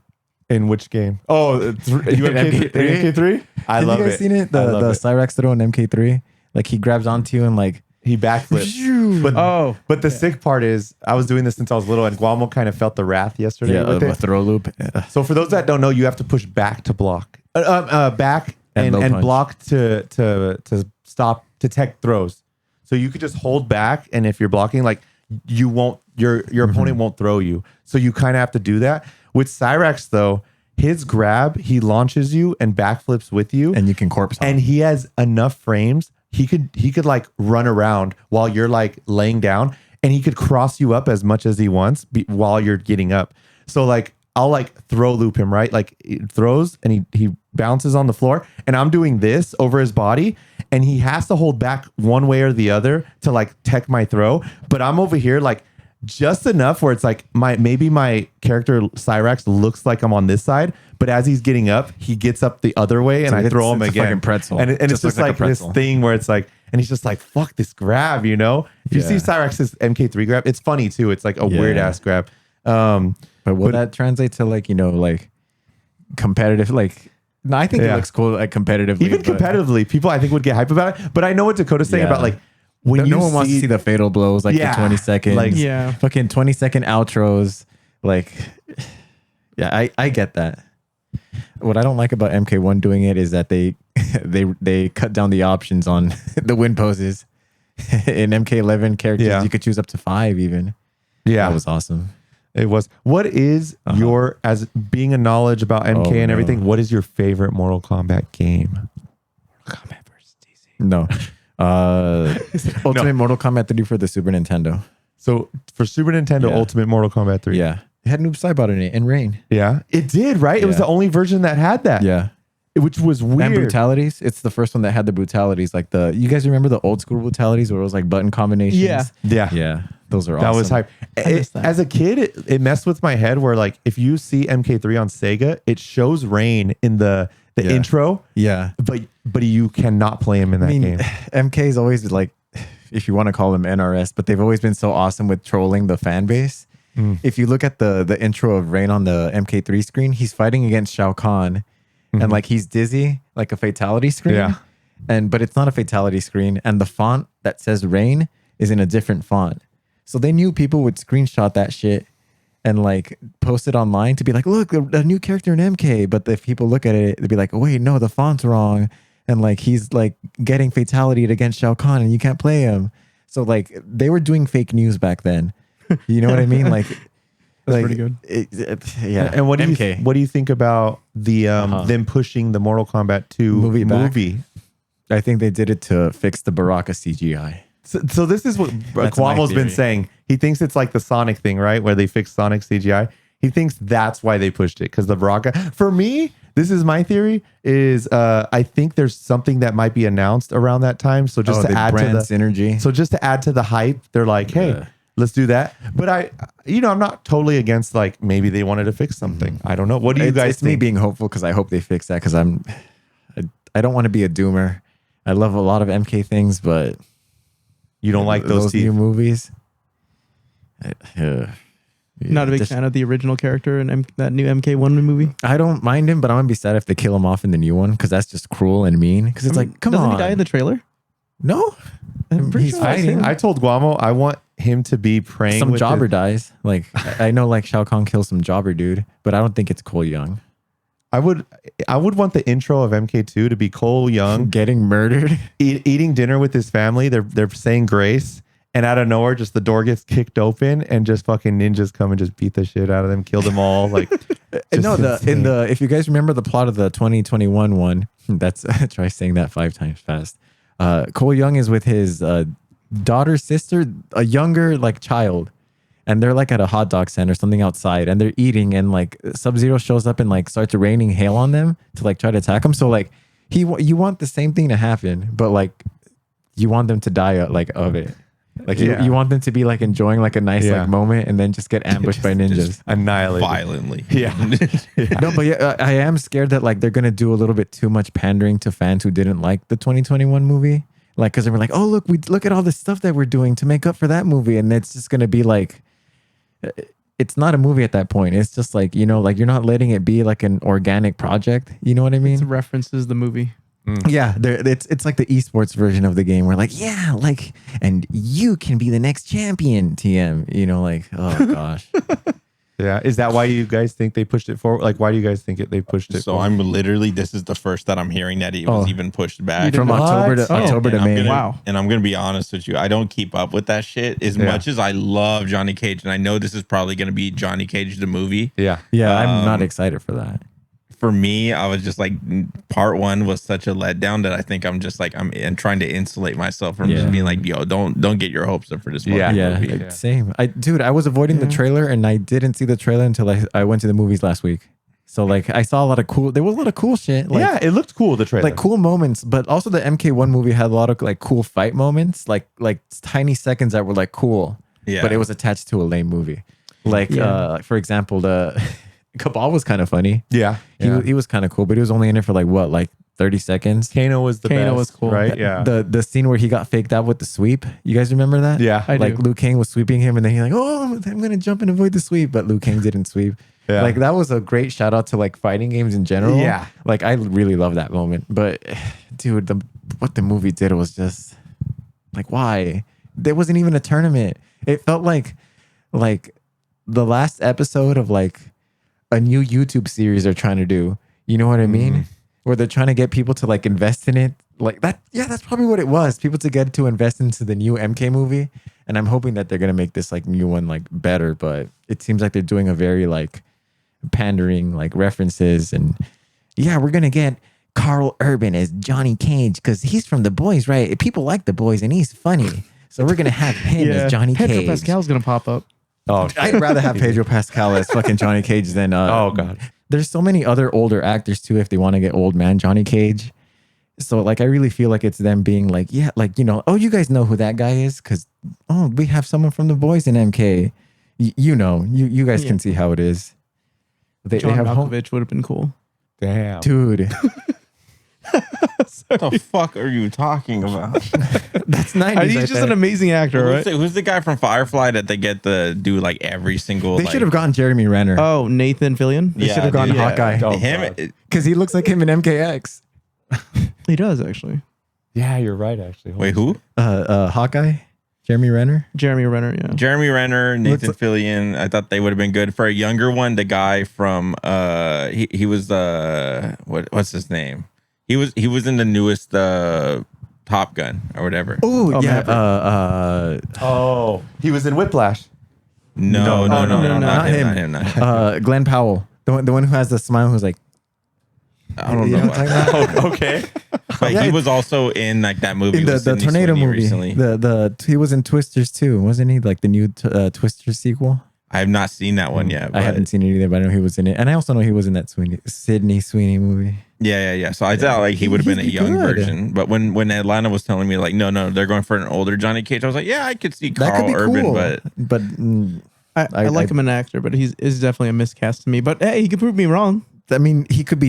In which game? Oh, MK3? I love it. Have you guys seen it? The Cyrax throw in MK3? Like he grabs onto you and like he backflips. But the sick part is I was doing this since I was little and Guamo kind of felt the wrath yesterday. Yeah, a throw loop. So for those that don't know, you have to push back to block. Back and block to stop, to tech throws. So you could just hold back, and if you're blocking, like you won't, your opponent won't throw you. So you kind of have to do that. With Cyrax though, his grab, he launches you and backflips with you, and you can corpse on. And he has enough frames. He could like run around while you're like laying down, and he could cross you up as much as he wants while you're getting up. So like I'll like throw loop him, right? Like it throws and he bounces on the floor, and I'm doing this over his body, and he has to hold back one way or the other to like tech my throw. But I'm over here like just enough where it's like maybe my character Cyrax looks like I'm on this side, but as he's getting up, he gets up the other way, and I throw him again. Fucking pretzel. And it's just like this thing where it's like, and he's just like, fuck this grab, you know? If you see Cyrax's MK3 grab, it's funny too. It's like a weird ass grab. But will that translate to like, you know, like competitive, like, no, I think it looks cool like competitively. Even competitively, people I think would get hype about it. But I know what Dakota's saying about like when no one wants to see the fatal blows, like the 20 seconds, like fucking 20-second outros. Like, yeah, I get that. What I don't like about MK1 doing it is that they cut down the options on the win poses. In MK11 characters, you could choose up to 5 even. Yeah, that was awesome. It was. What is your, as being a knowledge about MK and everything, what is your favorite Mortal Kombat game? Mortal Kombat versus DC. No. Ultimate Mortal Kombat 3 for the Super Nintendo. So for Super Nintendo, Ultimate Mortal Kombat 3. Yeah. It had Noob Saibot in it and Rain. Yeah. It did, right? It was the only version that had that. Yeah. Which was weird. And brutalities. It's the first one that had the brutalities. Like you guys remember the old school brutalities where it was like button combinations? Yeah. Yeah. Those are awesome. That was hype. As a kid, it messed with my head where like if you see MK3 on Sega, it shows Rain in the intro. Yeah. But you cannot play him in that game. MK is always like, if you want to call them NRS, but they've always been so awesome with trolling the fan base. If you look at the intro of Rain on the MK3 screen, he's fighting against Shao Kahn. And like he's dizzy, like a fatality screen. Yeah. But it's not a fatality screen. And the font that says Rain is in a different font. So they knew people would screenshot that shit and like post it online to be like, look, a new character in MK. But if people look at it, they'd be like, oh, wait, no, the font's wrong. And like he's like getting fatality'd against Shao Kahn and you can't play him. So like they were doing fake news back then. You know what I mean? Like That's Like, pretty good. Yeah. And what do MK. you think about the them pushing the Mortal Kombat 2 Movie back? movie? I think they did it to fix the Baraka CGI. So this is what That's my Cuomo's been theory. saying. He thinks it's like the Sonic thing, right? Where they fixed Sonic CGI. He thinks that's why they pushed it, because the Baraka. For me, this is my theory, is I think there's something that might be announced around that time. So just to the add to brand the synergy. So just to add to the hype, they're like, hey, Yeah. let's do that. But I'm not totally against, like, maybe they wanted to fix something. I don't know. What do you guys It's think? me being hopeful because I hope they fix that because I don't want to be a doomer. I love a lot of MK things, but You don't like those new teeth? movies. Not a big fan of the original character in that new MK1 movie. I don't mind him, but I'm gonna be sad if they kill him off in the new one because that's just cruel and mean. Because it's like, come doesn't on, he die in the trailer? no, I'm pretty he's sure I fighting. I told Guamo I want him to be praying Some with jobber his- dies. Like I know, like Shao Kahn kills some jobber dude, but I don't think it's Cole Young I would want the intro of MK2 to be Cole Young getting murdered. eating dinner with his family. They're saying grace, and out of nowhere, just the door gets kicked open, and just fucking ninjas come and just beat the shit out of them, kill them all. Like, No, if you guys remember the plot of the 2021 one, that's try saying that 5 times fast. Cole Young is with his daughter's sister, a younger like child, and they're like at a hot dog stand or something outside, and they're eating, and like Sub-Zero shows up and like starts raining hail on them to like try to attack them. So like you want the same thing to happen, but like you want them to die like of it. Like you want them to be like enjoying like a nice like moment and then just get ambushed by ninjas. Annihilated. Violently. Yeah. No, but yeah, I am scared that like they're gonna do a little bit too much pandering to fans who didn't like the 2021 movie. Like, because they were like, oh look at all the stuff that we're doing to make up for that movie, and it's just gonna be like, it's not a movie at that point. It's just like, like you're not letting it be like an organic project. You know what I mean? It references the movie. Yeah, it's like the esports version of the game. We're like, yeah, like, and you can be the next champion, TM. Like, oh gosh. Yeah. Is that why you guys think they pushed it forward? Like, why do you guys think they pushed it So forward? I'm literally, this is the first that I'm hearing that it was even pushed back. From October to And May. Wow. And I'm gonna be honest with you, I don't keep up with that shit as much as I love Johnny Cage, and I know this is probably gonna be Johnny Cage the movie. Yeah. Yeah, I'm not excited for that. For me, I was just like, part 1 was such a letdown that I think I'm just like I'm trying to insulate myself from just being like, yo, don't get your hopes up for this fucking movie. Like, same. I was avoiding the trailer, and I didn't see the trailer until I went to the movies last week. So like I saw a lot of there was a lot of cool shit. Like, yeah, it looked cool, the trailer. like cool moments, but also the MK1 movie had a lot of like cool fight moments, like tiny seconds that were like cool. Yeah. But it was attached to a lame movie. Like for example, the Cabal was kind of funny. Yeah. He was kind of cool, but he was only in it for like 30 seconds. Kano was the Kano best, was cool. right? Yeah. The scene where he got faked out with the sweep. You guys remember that? Yeah. I Like do. Liu Kang was sweeping him, and then he's like, "Oh, I'm gonna jump and avoid the sweep," but Liu Kang didn't sweep. Yeah. Like that was a great shout out to like fighting games in general. Yeah. Like I really love that moment. But dude, what the movie did was just like, why? There wasn't even a tournament. It felt like the last episode of like a new YouTube series they're trying to do. You know what I mean? Where they're trying to get people to like invest in it. Like that. Yeah, that's probably what it was. People to get to invest into the new MK movie. And I'm hoping that they're going to make this like new one like better. But it seems like they're doing a very like pandering like references. And yeah, we're going to get Carl Urban as Johnny Cage because he's from The Boys, right? People like The Boys and he's funny. So we're going to have him as Johnny Pedro Cage. Pascal's gonna pop up. Oh, I'd rather have Pedro Pascal as fucking Johnny Cage than Oh, God. There's so many other older actors too if they want to get old man Johnny Cage. So like I really feel like it's them being like, yeah, like, oh, you guys know who that guy is because we have someone from The Boys in MK. You guys can see how it is. They John have Malkovich would have been cool. damn. dude. What the fuck are you talking about? That's 90s. He's right just there. an amazing actor, right? Who's the guy from Firefly that they get to do like every single? They like, should have gotten Jeremy Renner. Oh, Nathan Fillion. They Yeah, should have gone dude. Hawkeye Oh, him. God. because he looks like him in MKX. He does actually. Yeah, you're right, actually. Wait, who? Hawkeye, Jeremy Renner. Jeremy Renner. Yeah. Jeremy Renner, Nathan Looks Fillion. I thought they would have been good for a younger one. The guy from he was what's his name? He was in the newest Top Gun or whatever. Oh yeah. Maverick. Oh, he was in Whiplash. No, not him. Glenn Powell, the one who has the smile, who's like, I don't know. Okay. But Yeah, he was also in like that movie, in with the Sydney tornado Sweeney movie. recently. He was in Twisters too, wasn't he? Like the new Twisters sequel. I have not seen that one yet. I But haven't seen it either, but I know he was in it, and I also know he was in that Sydney Sweeney movie. Yeah. So I thought like he would have been a He's young good. version. But when Atlanta was telling me like, no, they're going for an older Johnny Cage, I was like, yeah, I could see That could Carl be Urban, cool, but I like him an actor, but he's definitely a miscast to me. But hey, he could prove me wrong. I mean, it could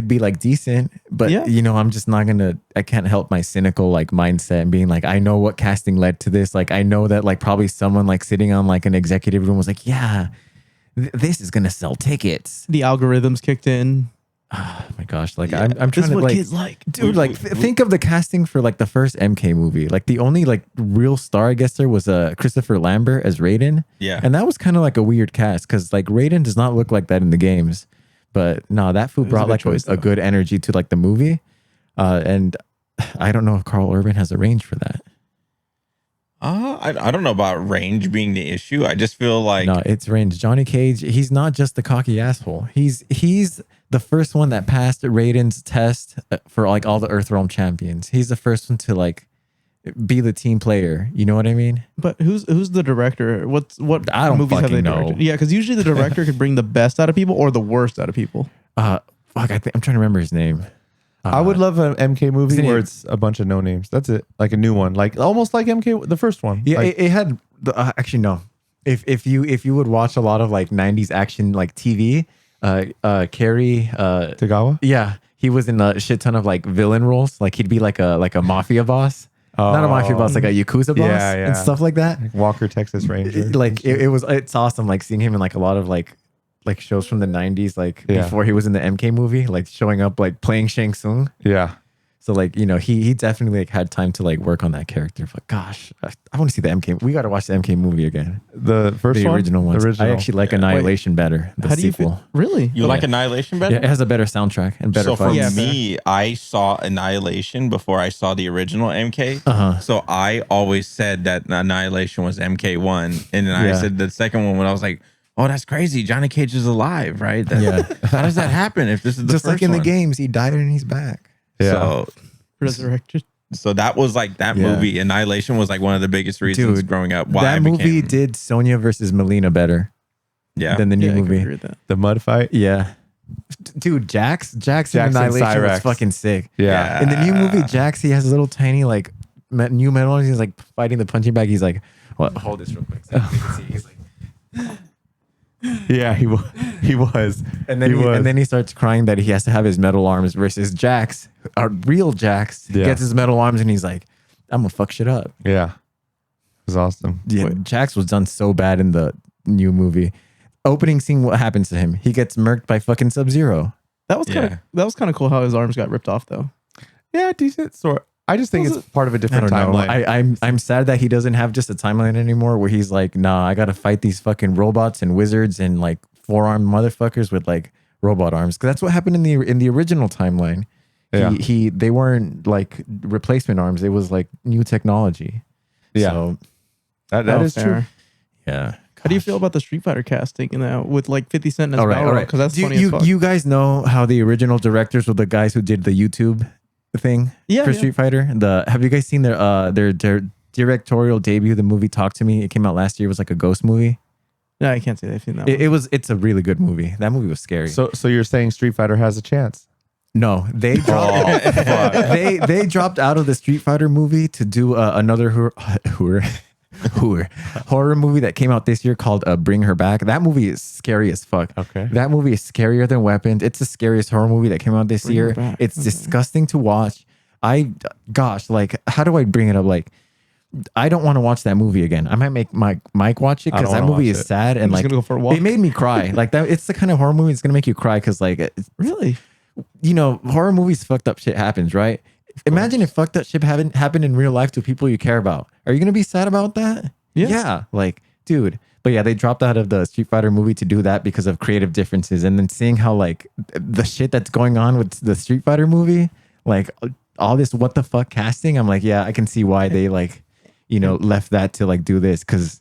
be like decent, but Yeah. I'm just not I can't help my cynical like mindset and being like, I know what casting led to this. Like, I know that like probably someone like sitting on like an executive room was like, yeah, this is going to sell tickets. The algorithms kicked in. Oh my gosh. Like I'm trying This is to what like, kids like. dude, like think of the casting for like the first MK movie. Like the only like real star, I guess there was Christopher Lambert as Raiden. Yeah. And that was kind of like a weird cast because like Raiden does not look like that in the games. But no, that fool brought good like choice, a good energy to like the movie. And I don't know if Carl Urban has a range for that. I don't know about range being the issue. I just feel like No, it's range. Johnny Cage, he's not just the cocky asshole. He's the first one that passed Raiden's test for like all the Earthrealm champions. He's the first one to like be the team player. You know what I mean? But who's the director? What I don't movies have they fucking know. directed? Yeah, because usually the director could bring the best out of people or the worst out of people. Fuck, I'm trying to remember his name. I would love an MK movie Isn't where it- it's a bunch of no names. That's it. Like a new one, like almost like MK, the first one. Yeah, Like, it had actually no. If you would watch a lot of like 90s action like TV, Kerry Tagawa. yeah, he was in a shit ton of like villain roles. Like he'd be like a mafia boss. Not a mafia boss, like a Yakuza boss Yeah. and stuff like that. Walker, Texas Ranger. It's awesome like seeing him in like a lot of like shows from the 90s like Yeah. before he was in the MK movie, like showing up like playing Shang Tsung. Yeah. So like, he definitely like had time to like work on that character. But gosh, I want to see the MK. We got to watch the MK movie again. The first The one? original ones. The original. I actually like Annihilation better. The How do you sequel. feel? Really? you like Annihilation better. Yeah, it has a better soundtrack and better So for fights. me, I saw Annihilation before I saw the original MK. Uh-huh. So I always said that Annihilation was MK1, and then I Yeah. said the second one when I was like, "Oh, that's crazy! Johnny Cage is alive, right?" Yeah. How does that happen if this is the Just first like in the one? games, he died and he's back. Yeah. Resurrected. So that was like that Yeah. movie. Annihilation was like one of the biggest reasons Dude, growing up why that I movie became, did Sonya versus Melina better yeah. than the new I can movie. agree with that. The mud fight. Yeah. Dude, Jax in Annihilation was Cyrax. fucking sick. Yeah. In the new movie, Jax, he has a little tiny like new metal arms. He's like fighting the punching bag. He's like, well, hold this real quick. So you can see. He's like, Yeah, he was. and then he starts crying that he has to have his metal arms versus Jax, our real Jax, Yeah. gets his metal arms and he's like, I'm gonna fuck shit up. Yeah. It was awesome. Yeah, Jax was done so bad in the new movie. Opening scene, what happens to him? He gets murked by fucking Sub-Zero. That was kind of cool how his arms got ripped off though. Yeah, decent sort. I just think it's part of a I different don't know. timeline. I'm sad that he doesn't have just a timeline anymore where he's like, nah, I gotta fight these fucking robots and wizards and like four-armed motherfuckers with like robot arms. Because that's what happened in the original timeline. Yeah. They weren't like replacement arms. It was like new technology. Yeah. So, that Oh, is fair. true. yeah. How do you feel about the Street Fighter casting now with like 50 Cent as All right, Balrog? all right. Because that's Do funny as fuck. you guys know how the original directors were the guys who did the YouTube thing Yeah, for yeah. Street Fighter? Have you guys seen their directorial debut? The movie Talk to Me. It came out last year. It was like a ghost movie. No, I can't say that I've seen that. one. It's a really good movie. That movie was scary. So you're saying Street Fighter has a chance? No, they dropped. they dropped out of the Street Fighter movie to do another horror movie that came out this year called Bring Her Back. That movie is scary as fuck. Okay. That movie is scarier than Weapons. It's the scariest horror movie that came out this Bring Her year. Back. It's Okay. disgusting to watch. Like, how do I bring it up? Like, I don't want to watch that movie again. I might make Mike watch it I because don't that wanna movie watch is it. sad and I'm just like gonna go for a walk. it made me cry. Like that, it's the kind of horror movie that's gonna make you cry because like Really? horror movies, fucked up shit happens, right? Imagine if fucked up shit happened in real life to people you care about. Are you gonna be sad about that? Yeah. Like, dude. But yeah, they dropped out of the Street Fighter movie to do that because of creative differences. And then seeing how like the shit that's going on with the Street Fighter movie, like all this what the fuck casting, I'm like, yeah, I can see why they like, left that to like do this because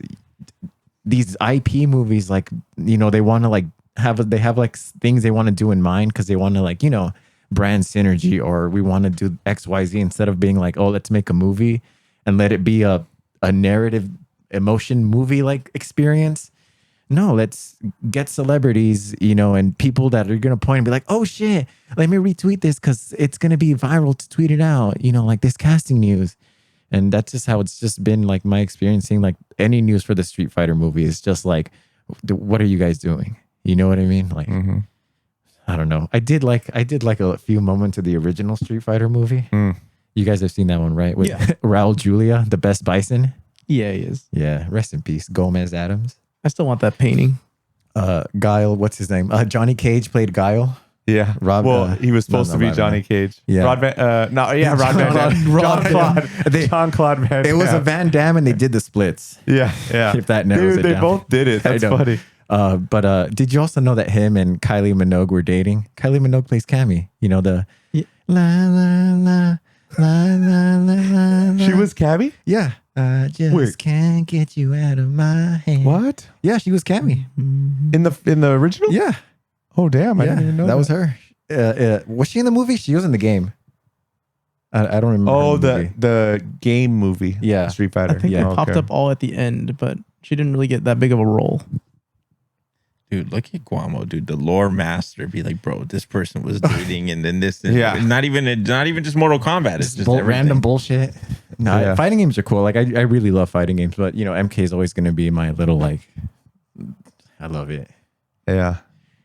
these IP movies, like, you know, they want to like they have like things they want to do in mind because they want to like, you know, brand synergy, or we want to do XYZ, instead of being like, oh, let's make a movie and let it be a narrative emotion movie like experience. No, let's get celebrities, you know, and people that are going to point and be like, oh shit, let me retweet this because it's going to be viral to tweet it out, you know, like this casting news. And that's just how it's just been like my experiencing like any news for the Street Fighter movie is just like, what are you guys doing? You know what I mean? Like, I don't know. I did like a few moments of the original Street Fighter movie. You guys have seen that one, right? With Raul Julia, the best bison. Yeah, he is. Yeah. Rest in peace. Gomez Adams. I still want that painting. Guile, what's his name? Johnny Cage played Guile. Yeah. He was supposed to be Johnny Cage. Yeah. Rod Van Damme. Jean-Claude Van Damme. It was a Van Damme and they did the splits. Yeah. If that narrows it they down. both did it. That's funny. But did you also know that him and Kylie Minogue were dating? Kylie Minogue plays Cammy. You know, the la la la la la la la. She was Cammy? Yeah. I just can't get you out of my hand. What? Yeah, she was Cammy. In the original? Yeah. Oh damn! I didn't even know that was her. Was she in the movie? She was in the game. I don't remember. Oh, the game movie. Yeah, Street Fighter. I think it popped up all at the end, but she didn't really get that big of a role. Dude, look at Guamo, dude. The lore master be like, bro, this person was dating, and then this. And not even just Mortal Kombat. It's just random bullshit. No, fighting games are cool. Like I really love fighting games, but you know, MK is always going to be my little like. I love it. Yeah.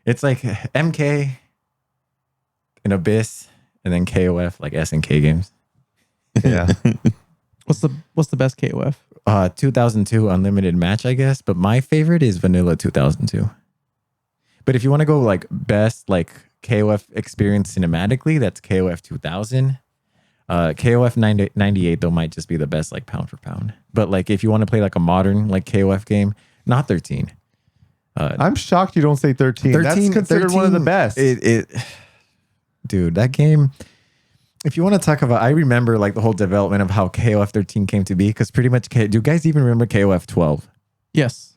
It's like MK, an Abyss, and then KOF, like SNK games. Yeah. What's the best KOF? 2002 Unlimited Match, I guess. But my favorite is Vanilla 2002. But if you want to go like best like KOF experience cinematically, that's KOF 2000. KOF 98 though might just be the best like pound for pound. But like if you want to play like a modern like KOF game, not 13. I'm shocked you don't say 13. That's considered 13, one of the best. Dude, that game. If you want to talk about, I remember like the whole development of how KOF 13 came to be, because pretty much, do you guys even remember KOF 12? Yes.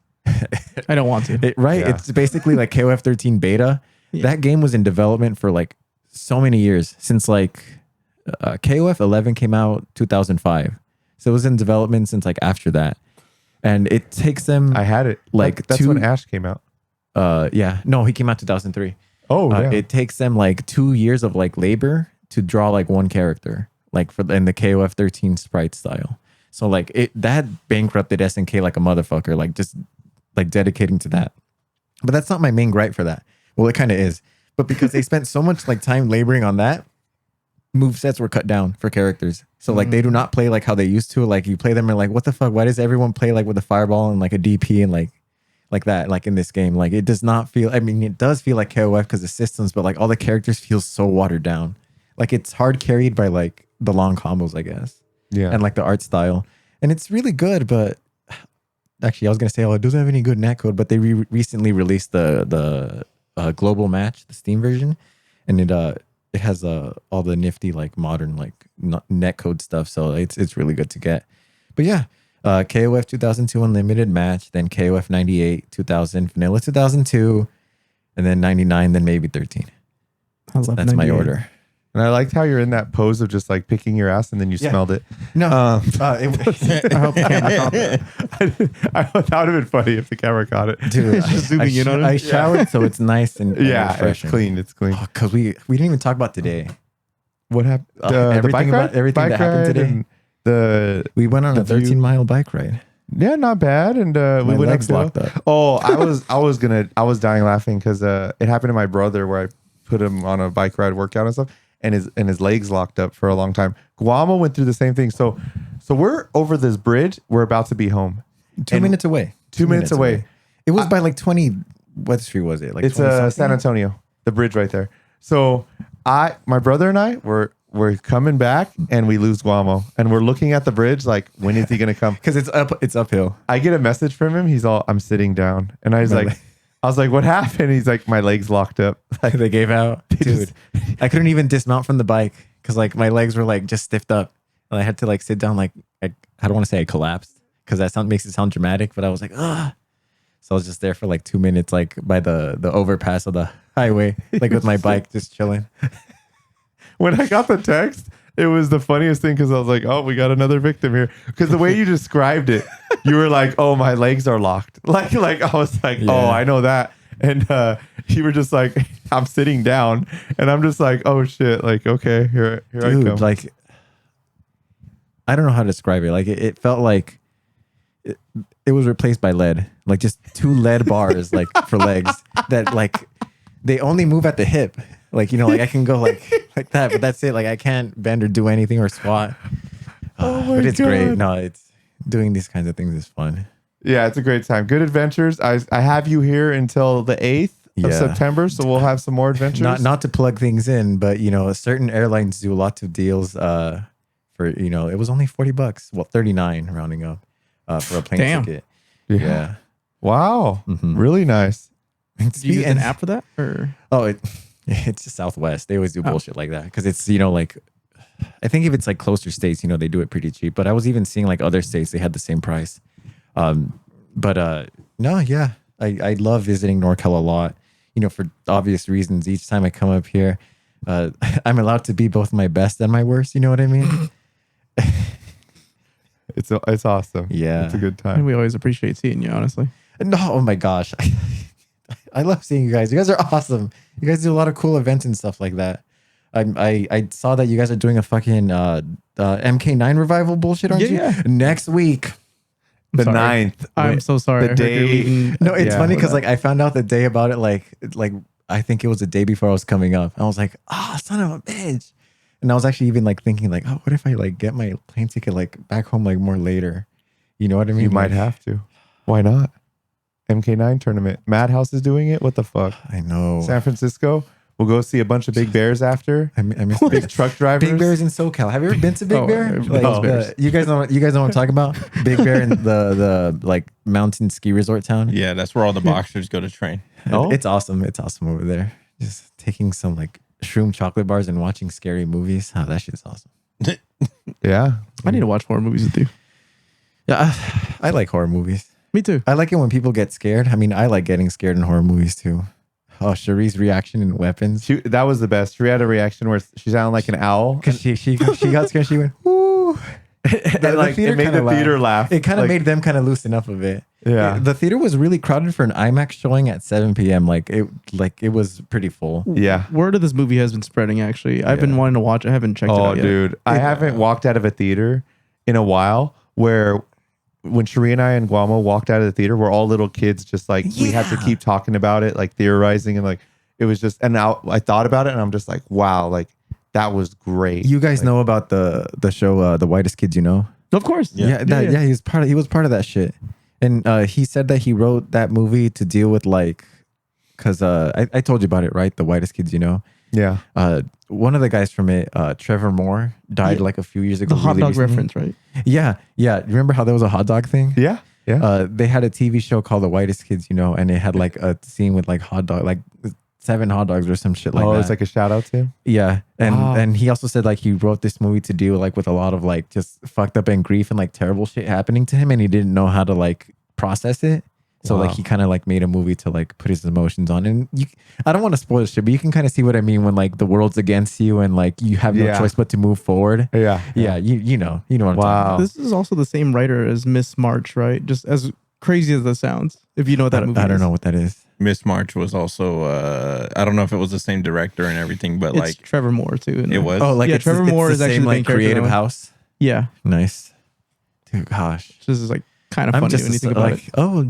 I don't want to. Right? Yeah. It's basically like KOF 13 beta. Yeah. That game was in development for like so many years, since like KOF 11 came out 2005. So it was in development since like after that. And it takes them. I had it. Like that's when Ash came out. Yeah. No, he came out 2003. Oh, yeah. It takes them like 2 years of like labor to draw like one character, like in the KOF 13 sprite style. So like that bankrupted SNK like a motherfucker, like just like dedicating to that. But that's not my main gripe for that. Well, it kind of is. But because they spent so much like time laboring on that, movesets were cut down for characters. So like they do not play like how they used to. Like you play them and like, what the fuck? Why does everyone play like with a fireball and like a DP and like that, like in this game? Like it does not feel, I mean, it does feel like KOF because of systems, but like all the characters feel so watered down. Like it's hard carried by like the long combos, I guess. Yeah. And like the art style. And it's really good, but actually I was going to say, oh, it doesn't have any good netcode, but they recently released the global match, the Steam version. And it has all the nifty, like modern, like netcode stuff. So it's really good to get. But yeah, KOF 2002 Unlimited Match, then KOF 98, 2000, Vanilla 2002, and then 99, then maybe 13. That's my order. And I liked how you're in that pose of just like picking your ass and then you smelled it. No, I hope the camera caught that. I thought that would have been funny if the camera caught it. Dude, just zooming in on it. I showered, so it's nice and refreshing. It's clean. Because we didn't even talk about today. What happened? Everything that happened today. We went on a 13-mile bike ride. Yeah, not bad. And we went legs locked up. Oh, I was dying laughing because it happened to my brother where I put him on a bike ride workout and stuff. And his legs locked up for a long time. Guamo went through the same thing. So we're over this bridge. We're about to be home. 2 minutes away. 2 minutes away. It was by like 20. What street was it? Like it's San Antonio, the bridge right there. So my brother and I we're coming back and we lose Guamo. And we're looking at the bridge like, when is he gonna come? Because it's uphill. I get a message from him. He's all, I'm sitting down. And I was like, what happened? He's like, my legs locked up. Like they gave out. Dude, I couldn't even dismount from the bike because like my legs were like just stiffed up. And I had to like sit down like, I don't want to say I collapsed because that makes it sound dramatic, but I was like, ugh. So I was just there for like 2 minutes, like by the overpass of the highway, like with my bike, just chilling. When I got the text, it was the funniest thing because I was like, oh, we got another victim here. Because the way you described it, you were like, oh, my legs are locked. Like I was like, oh, I know that. And you were just like, I'm sitting down, and I'm just like, oh shit, like okay, here I come. Like, I don't know how to describe it. Like it felt like it was replaced by lead, like just 2 lead bars, like for legs that like they only move at the hip. Like, you know, like I can go like that, but that's it. Like I can't bend or do anything or squat. But it's great. No, it's doing these kinds of things is fun. Yeah, it's a great time. Good adventures. I have you here until the 8th of September, so we'll have some more adventures. Not to plug things in, but you know, certain airlines do lots of deals for, you know, it was only $40. Well, 39 rounding up for a plane ticket. Yeah. Wow. Really nice. Do you use an app for that? Or it's just Southwest. They always do bullshit like that because it's, you know, like I think if it's like closer states, you know, they do it pretty cheap. But I was even seeing like other states, they had the same price. No, yeah, I love visiting NorCal a lot, you know, for obvious reasons. Each time I come up here, I'm allowed to be both my best and my worst. You know what I mean? It's awesome. Yeah. It's a good time. And we always appreciate seeing you, honestly. No, oh my gosh. I love seeing you guys. You guys are awesome. You guys do a lot of cool events and stuff like that. I saw that you guys are doing a fucking MK9 revival bullshit, aren't you? Yeah. Next week. The 9th. I'm so sorry. The day. No, it's funny because like I found out the day about it, like I think it was the day before I was coming up. I was like, son of a bitch. And I was actually even like thinking like, oh, what if I like get my plane ticket like back home like more later? You know what I mean? You might have to. Why not? MK9 tournament. MADHouse is doing it. What the fuck? I know. San Francisco. We'll go see a bunch of big bears after. I miss big truck drivers. Big Bears in SoCal. Have you ever been to Big Bear? Bears. You guys know what I'm talking about? Big Bear in the like mountain ski resort town. Yeah, that's where all the boxers go to train. Oh, it's awesome. It's awesome over there. Just taking some like shroom chocolate bars and watching scary movies. Oh, that shit's awesome. Yeah. I need to watch more movies with you. Yeah, I like horror movies. Me too. I like it when people get scared. I mean, I like getting scared in horror movies too. Oh, Cherie's reaction in Weapons. That was the best. She had a reaction where she sounded like an owl. Because she got scared. She went, woo. Like, it made the theater laugh. It kind of made them kind of loosen up a bit. Yeah. The theater was really crowded for an IMAX showing at 7 p.m. Like it was pretty full. Yeah. Word of this movie has been spreading, actually. I've been wanting to watch it. I haven't checked it out yet. Oh, dude. I haven't walked out of a theater in a while where when Cherie and I and Guamo walked out of the theater, we're all little kids, just like we had to keep talking about it, like theorizing, and like it was just. And now I thought about it, and I'm just like, wow, like that was great. You guys know about the show, The Whitest Kids You Know? Of course. Yeah, he was part of that shit, and he said that he wrote that movie to deal with like, because I told you about it, right? The Whitest Kids You Know. Yeah. One of the guys from it, Trevor Moore, died like a few years ago. The hot dog recently. reference, right? Yeah. Remember how there was a hot dog thing? Yeah. Yeah. They had a TV show called The Whitest Kids You Know, and it had like a scene with like hot dog, like 7 hot dogs or some shit like that. Oh, it's like a shout out to him. Yeah, and he also said like he wrote this movie to deal like with a lot of like just fucked up and grief and like terrible shit happening to him, and he didn't know how to like process it. So like he kind of like made a movie to like put his emotions on, and I don't want to spoil shit, but you can kind of see what I mean when like the world's against you and like you have no choice but to move forward. Yeah. You know what I'm talking about. This is also the same writer as Miss March, right? Just as crazy as that sounds, if you know what that movie is. I don't know what that is. Miss March was also I don't know if it was the same director and everything, but it's like Trevor Moore too. It was. Oh, like yeah, Trevor Moore is the actually same the main like character creative in that one. house. Yeah, Nice. Dude, gosh. this is like kind of funny when you think about it. Oh,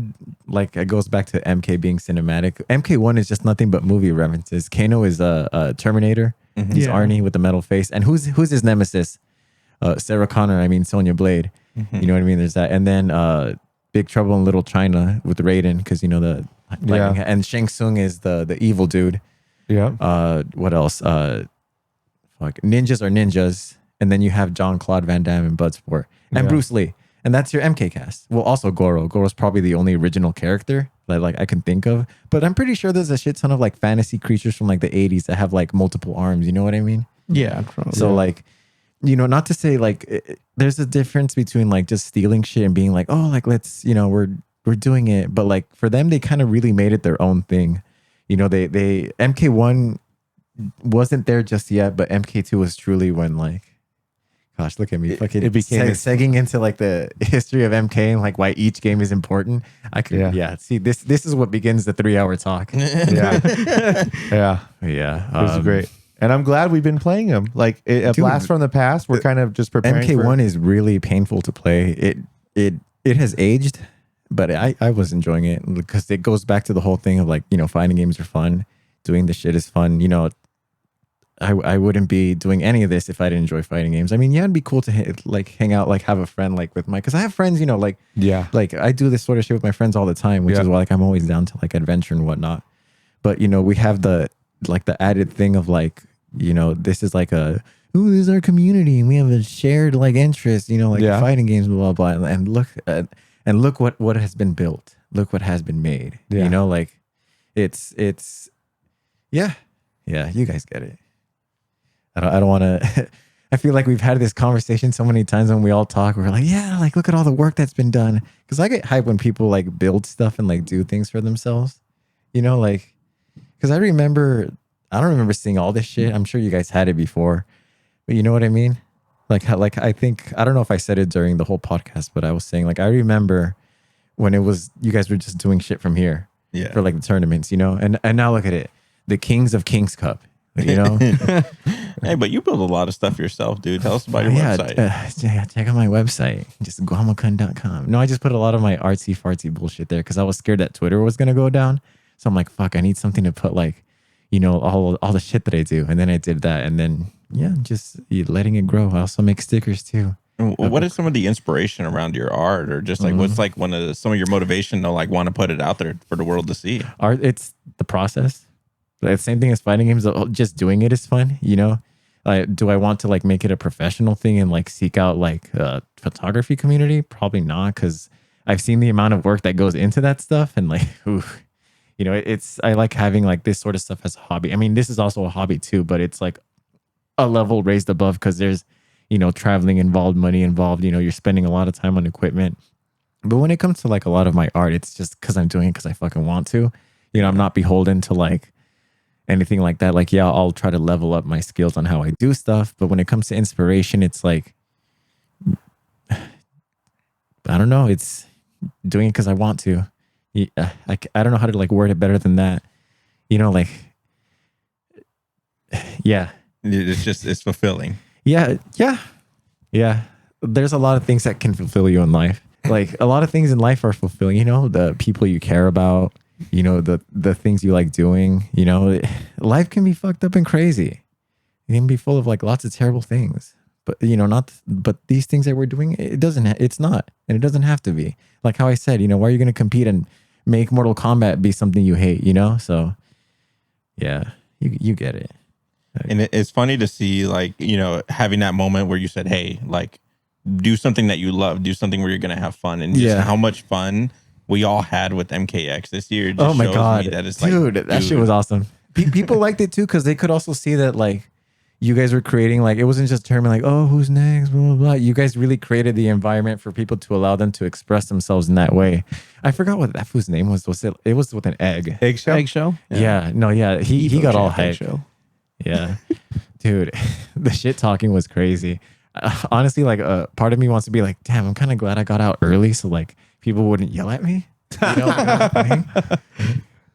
like it goes back to MK being cinematic. MK1 is just nothing but movie references. Kano is a Terminator. He's Arnie with the metal face. And who's his nemesis? Sarah Connor. I mean Sonya Blade. You know what I mean? There's that. And then Big Trouble in Little China with Raiden, because you know the lightning. And Shang Tsung is the evil dude. Yeah. What else? Ninjas are ninjas. And then you have Jean-Claude Van Damme in Bloodsport and Bruce Lee. And that's your MK cast. Well, also Goro. Goro's probably the only original character that like I can think of. But I'm pretty sure there's a shit ton of like fantasy creatures from like the 80s that have like multiple arms. You know what I mean? Yeah. Probably. So like, you know, not to say like there's a difference between like just stealing shit and being like, oh, like let's, you know, we're we're doing it, but like for them, they kind of really made it their own thing. You know, they MK1 wasn't there just yet, but MK2 was truly when like, gosh, look at me, fucking it became segging into like the history of MK and like why each game is important. I could, see, this is what begins the 3-hour talk. Yeah. It was great. And I'm glad we've been playing them. Like a blast from the past. We're kind of just preparing. MK1 is really painful to play. It has aged, but I was enjoying it because it goes back to the whole thing of like, you know, fighting games are fun. Doing the shit is fun. You know, I wouldn't be doing any of this if I didn't enjoy fighting games. I mean, yeah, it'd be cool to like hang out, like have a friend like with because I have friends, you know, like like I do this sort of shit with my friends all the time, which is why like I'm always down to like adventure and whatnot. But you know, we have the added thing of like, you know, this is like this is our community and we have a shared like interest, you know, like fighting games, blah, blah, blah. And look what has been built. Look what has been made. You know, like it's you guys get it. I don't want to, I feel like we've had this conversation so many times when we all talk, we're like, yeah, like look at all the work that's been done. Cause I get hyped when people like build stuff and like do things for themselves, you know, like, cause I don't remember seeing all this shit. I'm sure you guys had it before, but you know what I mean? Like I think, I don't know if I said it during the whole podcast, but I was saying like, I remember when you guys were just doing shit from here for like the tournaments, you know? And now look at it, the Kings of Kings Cup, you know? Hey, but you build a lot of stuff yourself, dude. Tell us about your website. Check out my website, just GuamoKun.com. No, I just put a lot of my artsy fartsy bullshit there because I was scared that Twitter was going to go down. So I'm like, fuck, I need something to put like, you know, all the shit that I do. And then I did that. And then, just letting it grow. I also make stickers too. What is some of the inspiration around your art, or just like what's like some of your motivation to like want to put it out there for the world to see? Art, it's the process. Like, same thing as fighting games. Just doing it is fun, you know. Do I want to like make it a professional thing and like seek out like a photography community? Probably not, because I've seen the amount of work that goes into that stuff, and like, you know, I like having like this sort of stuff as a hobby. I mean, this is also a hobby too, but it's like a level raised above because there's, you know, traveling involved, money involved, you know, you're spending a lot of time on equipment. But when it comes to like a lot of my art, it's just because I'm doing it because I fucking want to. You know, I'm not beholden to like anything like that. Like, yeah, I'll try to level up my skills on how I do stuff. But when it comes to inspiration, it's like, I don't know. It's doing it because I want to. I don't know how to like word it better than that. You know, like, yeah. It's fulfilling. Yeah. There's a lot of things that can fulfill you in life. Like a lot of things in life are fulfilling, you know, the people you care about, you know, the things you like doing, you know, life can be fucked up and crazy. It can be full of like lots of terrible things, but you know, but these things that we're doing, it's not, and it doesn't have to be. Like how I said, you know, why are you going to compete and make Mortal Kombat be something you hate, you know? So yeah, you get it. And it's funny to see, like, you know, having that moment where you said, hey, like, do something that you love, do something where you're going to have fun, and just how much fun we all had with MKX this year. It just oh my shows God. Me that it's dude, that shit was awesome. People liked it too, because they could also see that, like, you guys were creating, like, it wasn't just terming like, oh, who's next, blah, blah, blah. You guys really created the environment for people to allow them to express themselves in that way. I forgot what that fool's name was. It was with an egg. Eggshell? Yeah. No, yeah. He got all hyped. Yeah. Dude, the shit talking was crazy. Honestly, like, part of me wants to be like, damn, I'm kind of glad I got out early so like people wouldn't yell at me. You know?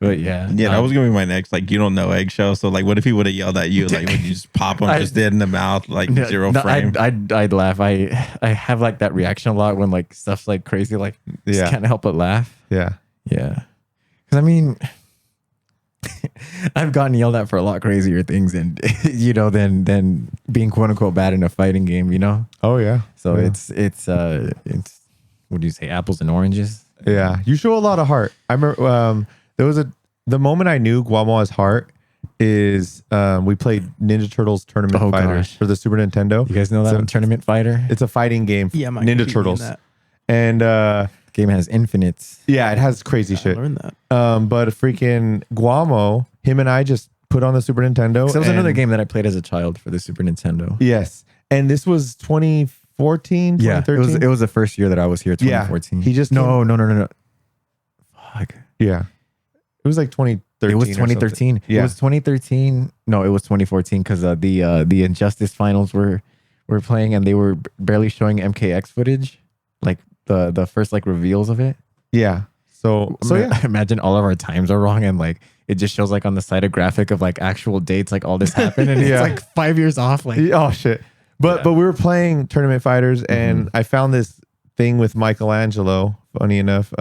But yeah, that was gonna be my next. Like, you don't know Eggshell, so like, what if he would have yelled at you? Like, would you just pop him just dead in the mouth, like zero frame? I'd laugh. I have like that reaction a lot when like stuff's like crazy. Like, just can't help but laugh. Yeah. Because I mean, I've gotten yelled at for a lot crazier things, and you know, than being quote unquote bad in a fighting game. You know. Oh yeah. So it's what do you say? Apples and oranges. Yeah. You show a lot of heart. I remember. There was the moment I knew Guamo has heart is we played Ninja Turtles Tournament Fighters for the Super Nintendo. You guys know that Tournament Fighter? It's a fighting game. Yeah, Ninja Turtles. And game has infinites. Yeah, it has crazy shit. I learned that. But freaking Guamo, him and I just put on the Super Nintendo. That was another game that I played as a child for the Super Nintendo. Yes, and this was 2014, 2013. Yeah, it was the first year that I was here. 2014. Yeah, he just no. Fuck. Yeah. It was like 2013. It was 2013. Yeah. It was 2013. No, it was 2014 because the Injustice finals were playing and they were barely showing MKX footage, like the first like reveals of it. Yeah. So yeah. Imagine all of our times are wrong and like it just shows like on the side a graphic of like actual dates, like all this happened and it's like 5 years off. Like oh shit. But we were playing Tournament Fighters and I found this thing with Michelangelo. Funny enough,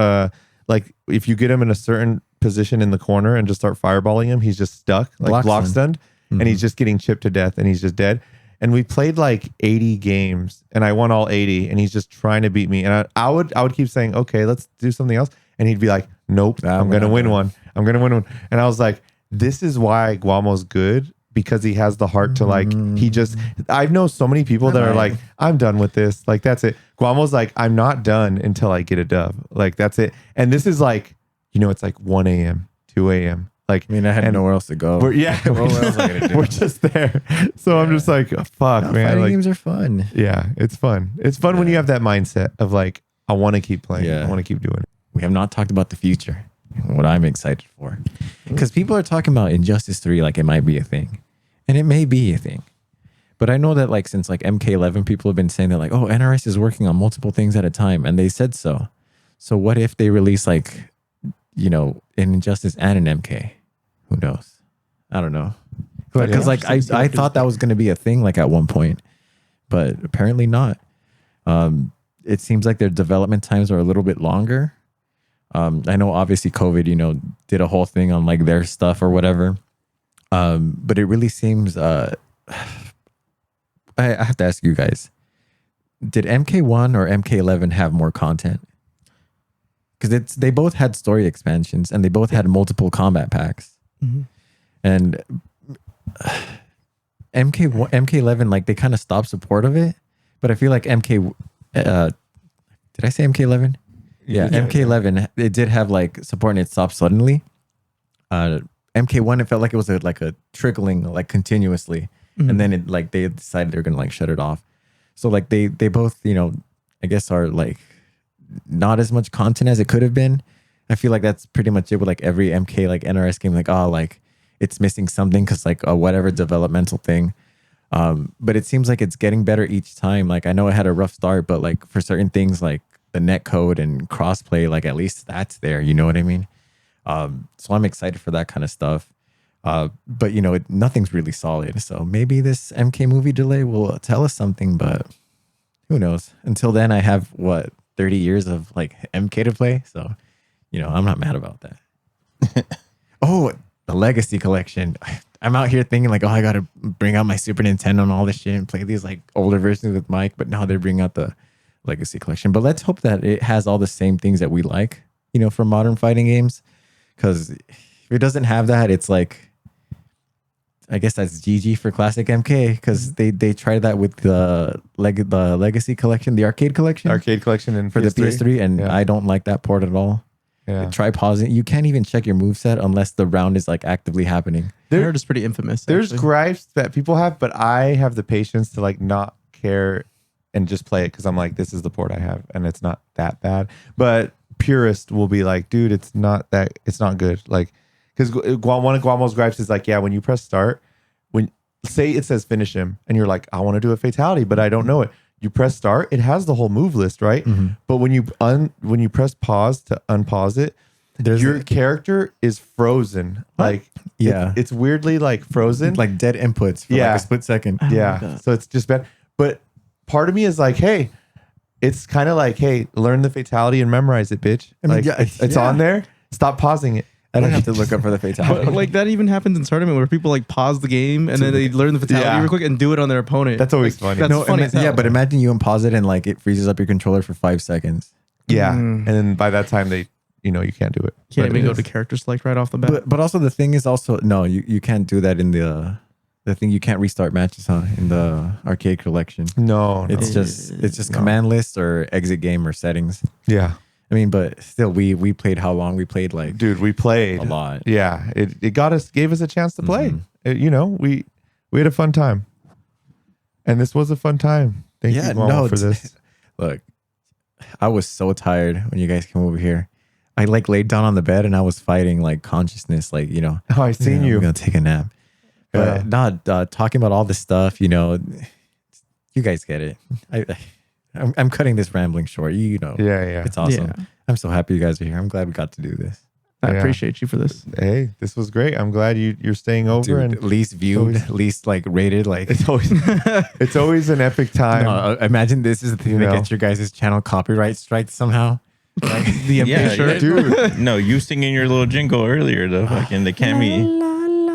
like if you get him in a certain position in the corner and just start fireballing him, he's just stuck, like block stunned, and he's just getting chipped to death and he's just dead. And we played like 80 games and I won all 80 and he's just trying to beat me. And I would keep saying, okay, let's do something else. And he'd be like, nope, I'm going to win one. I'm going to win one. And I was like, this is why Guamo's good, because he has the heart to like, I know so many people that are like, I'm done with this. Like, that's it. Guamo's like, I'm not done until I get a dub. Like, that's it. And this is like, it's like 1 a.m., 2 a.m. Like, I mean, I had nowhere else to go. What else am I gonna do? We're just there. So I'm just like, fuck, man. Fighting like, games are fun. Yeah, it's fun. It's fun when you have that mindset of like, I want to keep playing. I want to keep doing it. We have not talked about the future, what I'm excited for. Because people are talking about Injustice 3 like it might be a thing. And it may be a thing. But I know that like since like MK11, people have been saying that like, oh, NRS is working on multiple things at a time. And they said so. So what if they release like, an Injustice and an MK? Who knows? I don't know. Because like I thought that was going to be a thing like at one point. But apparently not. It seems like their development times are a little bit longer. I know obviously COVID, did a whole thing on like their stuff or whatever. But it really seems I have to ask you guys, did MK1 or MK11 have more content? Because they both had story expansions and they both had multiple combat packs. And MK11, like they kind of stopped support of it, but I feel like did I say MK11? Yeah, MK11, it did have like support and it stopped suddenly. MK1, it felt like it was like a trickling like continuously, and then it like they decided they're gonna like shut it off. So like they both I guess are like not as much content as it could have been. I feel like that's pretty much it with like every MK like NRS game, like like it's missing something because like whatever developmental thing. But it seems like it's getting better each time. Like I know it had a rough start, but like for certain things like the net code and crossplay, like at least that's there. You know what I mean? So I'm excited for that kind of stuff. But nothing's really solid. So maybe this MK movie delay will tell us something, but who knows? Until then, I have 30 years of like MK to play. So, I'm not mad about that. Oh, the Legacy Collection. I'm out here thinking like, I got to bring out my Super Nintendo and all this shit and play these like older versions with Mike. But now they're bringing out the Legacy Collection. But let's hope that it has all the same things that we like, for modern fighting games. Because if it doesn't have that, it's like, I guess that's GG for classic MK. Because they tried that with the Legacy Collection, the Arcade Collection. And for the PS3. And I don't like that port at all. Yeah. Try pausing. You can't even check your moveset unless the round is like actively happening. I heard it's pretty infamous. There's gripes that people have, but I have the patience to like not care and just play it because I'm like, this is the port I have and it's not that bad. But purist will be like, dude, it's not good. Like, because one of Guamo's gripes is like, yeah, when you press start, when say it says finish him and you're like, I want to do a fatality, but I don't know it. You press start, it has the whole move list, right? But when you press pause to unpause it, your character is frozen. Like, it's weirdly like frozen, like dead inputs for like a split second. So it's just bad. But part of me is like, hey, it's kind of like, hey, learn the fatality and memorize it, bitch. Like, it's on there. Stop pausing it. I don't have to look up for the fatality. But like that even happens in tournament where people like pause the game and then they learn the fatality real quick and do it on their opponent. That's always funny. That's funny. But imagine you unpause it and like it freezes up your controller for 5 seconds. Yeah, and then by that time they, you can't do it. Can't even go to character select right off the bat. But also the thing is also no, you can't do that in the thing. You can't restart matches in the Arcade Collection. No. It's just command list or exit game or settings. Yeah. I mean, but still, we played how long? We played like... Dude, we played. A lot. Yeah. It gave us a chance to play. We had a fun time. And this was a fun time. Thank you, Guamo, for this. Look, I was so tired when you guys came over here. I like laid down on the bed and I was fighting like consciousness, like, Oh, I seen you. I'm gonna take a nap. But not talking about all this stuff, you guys get it. I'm cutting this rambling short. Yeah. It's awesome. Yeah. I'm so happy you guys are here. I'm glad we got to do this. I appreciate you for this. Hey, this was great. I'm glad you're staying over. Dude, And least viewed, least like rated. Like it's always an epic time. No, imagine this is the thing that gets your guys' channel copyright strike somehow. Like the Yeah, shirt. Dude. No, you singing your little jingle earlier, the fucking the Cammy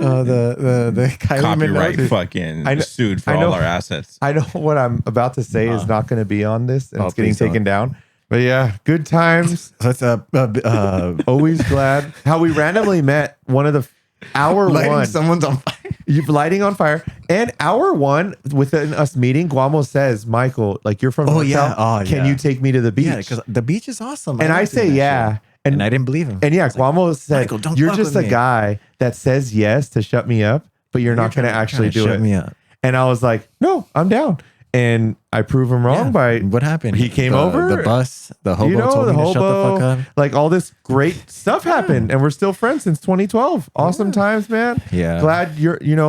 The Kylie copyright Minogue. fucking sued for all our assets. I know what I'm about to say is not going to be on this, and it's getting please don't. taken down. But yeah, good times. So it's Always glad. How we randomly met one of the hour lighting one. someone's on fire. You're lighting on fire. And hour one within us meeting, Guamo says, Michael, like you're from NorCal. Can you take me to the beach? Yeah, because the beach is awesome. And I say yeah. And I didn't believe him. And yeah, Guamo said, Michael, don't you're fuck just with a me. guy that says yes to shut me up, but you're not going to actually do shut it. me up. And I was like, no, I'm down. And I prove him wrong by what happened? He came over. The bus, the hobo told me to shut the fuck up. Like all this great stuff happened, and we're still friends since 2012. Awesome times, man. Yeah. Glad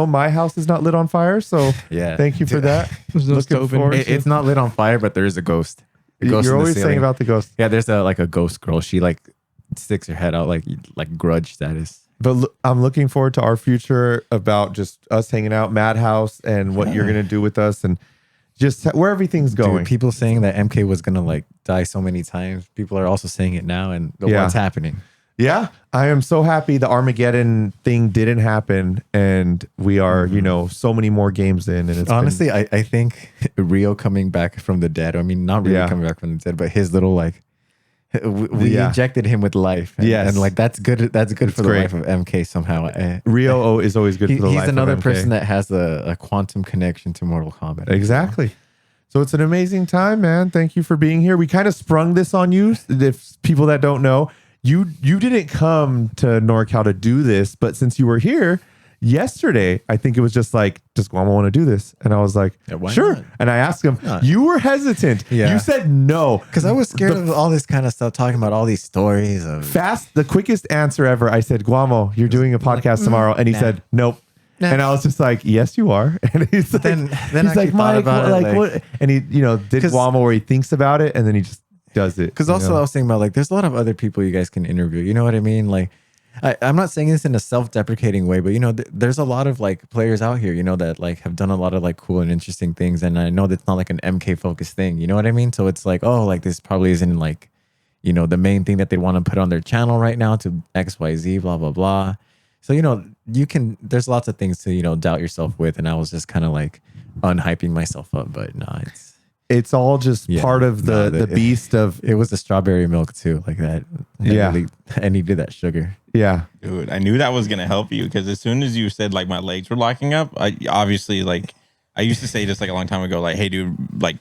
my house is not lit on fire. So Yeah. thank you for that. There's no Looking stove in forward here. to- It's not lit on fire, but there is a ghost. A ghost You're in the always saying ceiling. about the ghost. Yeah, there's a ghost girl. She like sticks her head out like grudge status. But I'm looking forward to our future about just us hanging out, MADHouse, and what you're gonna do with us, and just where everything's going. Dude, people saying that MK was gonna like die so many times. People are also saying it now, and what's happening? Yeah, I am so happy the Armageddon thing didn't happen, and we are, so many more games in. And it's Honestly, I think Rio coming back from the dead. I mean, not Rio coming back from the dead, but his little like we injected him with life. And, Yes. and like that's good. That's good for the great. life of MK somehow. Rio is always good for the life He's another of MK. person that has a quantum connection to Mortal Kombat. Exactly. So it's an amazing time, man. Thank you for being here. We kind of sprung this on you. If people that don't know, you didn't come to NorCal to do this, but since you were here yesterday, I think it was just like, does Guamo want to do this? And I was like, why sure. not? And I asked him, not? you were hesitant. Yeah. You said no. Because I was scared of all this kind of stuff, talking about all these stories of The quickest answer ever. I said, Guamo, you're doing a podcast tomorrow. And he said, nope. Nah. And I was just like, yes, you are. And he's like, Then I he's actually like, thought Mike, about what, it, like, what? And he, did 'Cause- Guamo where he thinks about it and then he just does it. Because also I was thinking about like there's a lot of other people you guys can interview. You know what I mean? Like I'm not saying this in a self-deprecating way, but there's a lot of like players out here, that like have done a lot of like cool and interesting things. And I know that's not like an MK focused thing. You know what I mean? So it's like, oh, like this probably isn't like, the main thing that they want to put on their channel right now to XYZ, blah, blah, blah. So, there's lots of things to, doubt yourself with. And I was just kind of like unhyping myself up, but no, it's all just part of the beast of it was the strawberry milk too, like that. Yeah. I needed that sugar. yeah. Dude, I knew that was gonna help you because as soon as you said like my legs were locking up, I obviously like I used to say just like a long time ago, like, hey dude, like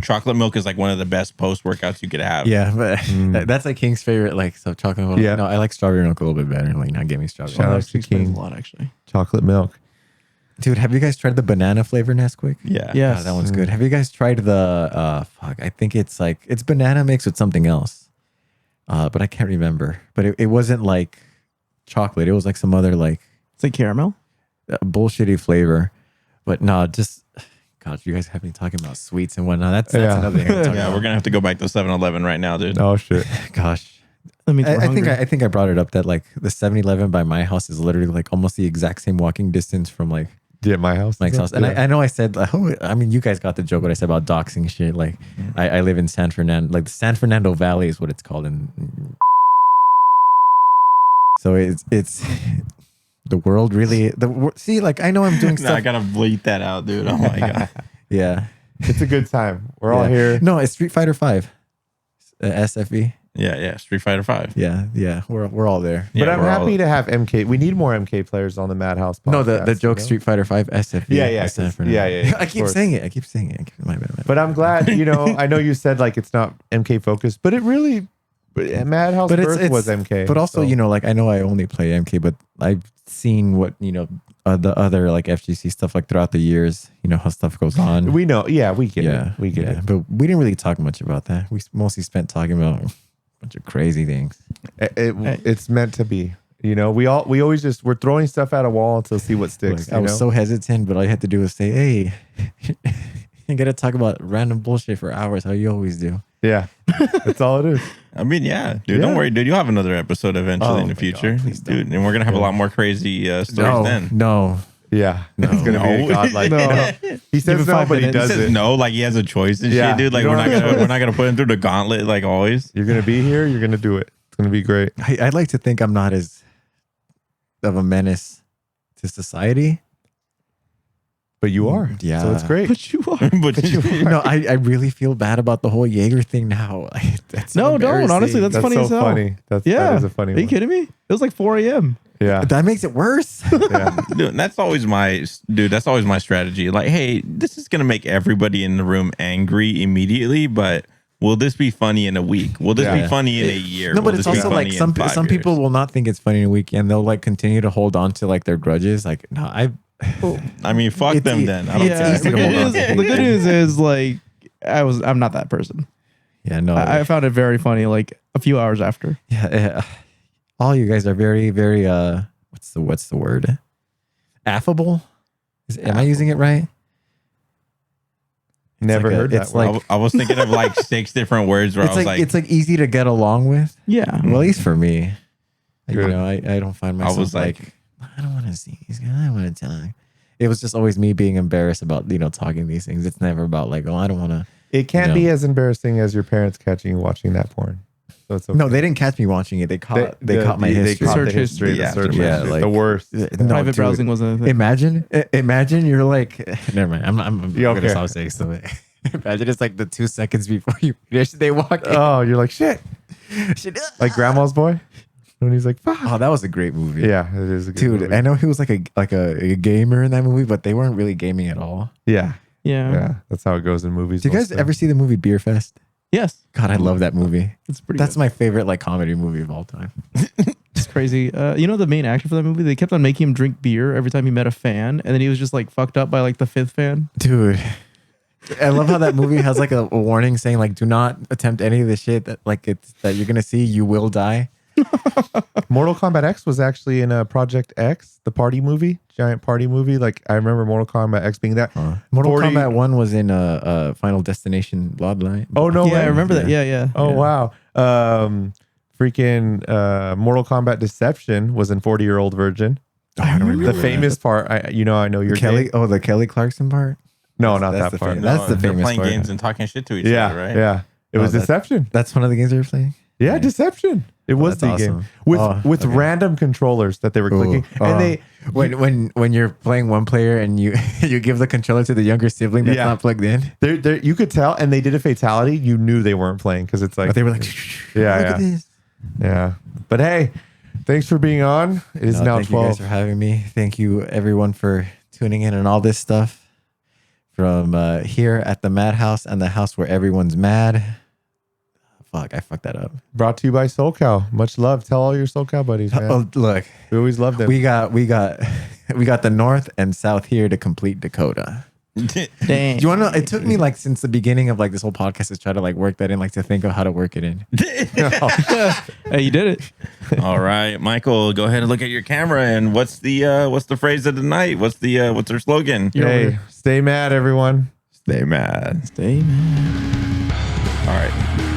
chocolate milk is like one of the best post workouts you could have. Yeah, but that's like King's favorite. Like, so chocolate milk. Yeah. No, I like strawberry milk a little bit better. Like, not give me strawberry. Shout out milk. to Explains King. a lot, actually. Chocolate milk. Dude, have you guys tried the banana flavor Nesquik? Yeah. Yes. That one's good. Have you guys tried the I think it's like it's banana mixed with something else. But I can't remember. But it wasn't like chocolate. It was like some other like It's like caramel. bullshitty flavor. But no, just gosh, you guys have me talking about sweets and whatnot. That's Yeah. another thing. I'm talking Yeah, about. we're gonna have to go back to 7-Eleven right now, dude. Oh shit. Gosh. That means we're I think hungry. I think I brought it up that like the 7-Eleven by my house is literally like almost the exact same walking distance from like Yeah, my house. Mike's house. And Yeah. I know I said, I mean, you guys got the joke what I said about doxing shit. Like, I live in San Fernando, like the San Fernando Valley is what it's called. So it's the world really, see, like, I know I'm doing No, stuff. I gotta bleep that out, dude. Oh my god. Yeah. It's a good time. We're all Yeah. here. No, it's Street Fighter 5. SFV. Yeah, Street Fighter 5. Yeah. We're all there. But Yeah, I'm we're all- happy to have MK. We need more MK players on the MADHouse podcast. No, the joke you know? Street Fighter 5 SFV. Yeah, San 'cause- Fernando. yeah, I of keep course. saying it. My bad. But I'm glad, I know you said like it's not MK focused, but it really, MADHouse But birth was MK. But also, so. like I know I only play MK, but I've seen what the other like FGC stuff like throughout the years. How stuff goes on. we know. Yeah, we get yeah, it. We get yeah. it. But we didn't really talk much about that. We mostly spent talking about bunch of crazy things. It's meant to be. You know, we always just we're throwing stuff at a wall until see what sticks. Like, I was so hesitant, but all you had to do was say, "Hey, you got to talk about random bullshit for hours, how you always do." Yeah, that's all it is. I mean, yeah, dude. Don't worry, dude. You'll have another episode eventually in the future, dude. And we're gonna have a lot more crazy stories then. No. Yeah, it's gonna be a godlike. No. He says no, but he does it. No, like he has a choice and Yeah. shit, dude. Like we're not gonna put him through the gauntlet like always. You're gonna be here. You're gonna do it. It's gonna be great. I'd like to think I'm not as of a menace to society. But you are. Yeah. So it's great. But you are. No, I really feel bad about the whole Jaeger thing now. That's No, don't. embarrassing. Honestly, that's funny so as hell. funny. That is a funny Are you one. kidding me? It was like 4 a.m. Yeah. That makes it worse. Yeah. Dude, that's always my strategy. Like, hey, this is gonna make everybody in the room angry immediately, but will this be funny in a week? Will this be funny in a year? No, but Will it's this be also like funny in 5 some people years? will not think it's funny in a week, and they'll like continue to hold on to like their grudges. Like, no, I mean, fuck It's them e- then. I don't Yeah. easy The to hold on good, to. news, the good news is like I'm not that person. yeah, no, I found it very funny. Like a few hours after. yeah. All you guys are very, very what's the word? Affable. Am I using it right? Never like heard that. like I was thinking of like 6 different words where I was like, it's like easy to get along with. Yeah. Well, at least for me, you Good. know, I don't find myself was like I don't want to see these guys. I don't want to talk. It was just always me being embarrassed about talking these things. It's never about like, oh, I don't want to. It can't be as embarrassing as your parents catching you watching that porn. So it's okay. No, they didn't catch me watching it. They caught my history. They caught Search the history. history. The search Yeah, history. like- the worst. No, Private dude. browsing wasn't a thing. Imagine you're like, never mind. I'm You gonna okay? stop saying something. Imagine it's like the 2 seconds before you finish, they walk in. Oh, you're like shit. Like Grandma's Boy when he's like, fuck. Oh, that was a great movie. Yeah, it is a good Dude, movie. I know he was like a gamer in that movie, but they weren't really gaming at all. Yeah, Yeah. yeah. That's how it goes in movies. Did you guys mostly. ever see the movie Beer Fest? Yes. God, I love that movie. It's pretty That's good. my favorite like comedy movie of all time. It's crazy. You know the main actor for that movie? They kept on making him drink beer every time he met a fan, and then he was just like fucked up by like the 5th fan. Dude, I love how that movie has like a warning saying like, do not attempt any of the shit that that you're gonna see. You will die. Mortal Kombat X was actually in a Project X, the party movie, giant party movie. Like I remember Mortal Kombat X being that. Mortal 40 Kombat 1 was in Final Destination Bloodline. Oh no yeah, way! I remember that. Yeah. Oh wow! Freaking Mortal Kombat Deception was in 40-Year-Old Virgin. I don't remember The famous part. I know you're Kelly. gay. Oh, the Kelly Clarkson part. No, not That's that the part. famous- That's the they're famous playing part. games and talking shit to each Yeah, other, right? yeah. It was that- Deception. That's one of the games they were playing. Yeah, Deception. It was the that's game awesome. with Oh, with okay. random controllers that they were clicking, and they when you're playing one player and you you give the controller to the younger sibling that's Yeah. not plugged in. they you could tell, and they did a fatality. You knew they weren't playing because it's like But they were like, Yeah, look yeah. at this. yeah. But hey, thanks for being on. It is No, now thank you guys 12. for having me. Thank you everyone for tuning in and all this stuff from here at the MADHouse and the house where everyone's mad. Fuck, I fucked that up. Brought to you by SoCal. Much love. Tell all your SoCal buddies, man. Oh, look, We always love them. we got the north and south here to complete Dakota. Dang. You want to know? It took me like since the beginning of like this whole podcast to try to like work that in, like to think of how to work it in. Hey, you did it. All right, Michael, go ahead and look at your camera. And what's the phrase of the night? What's their slogan? Hey, stay mad, everyone. Stay mad. Stay, man. All right.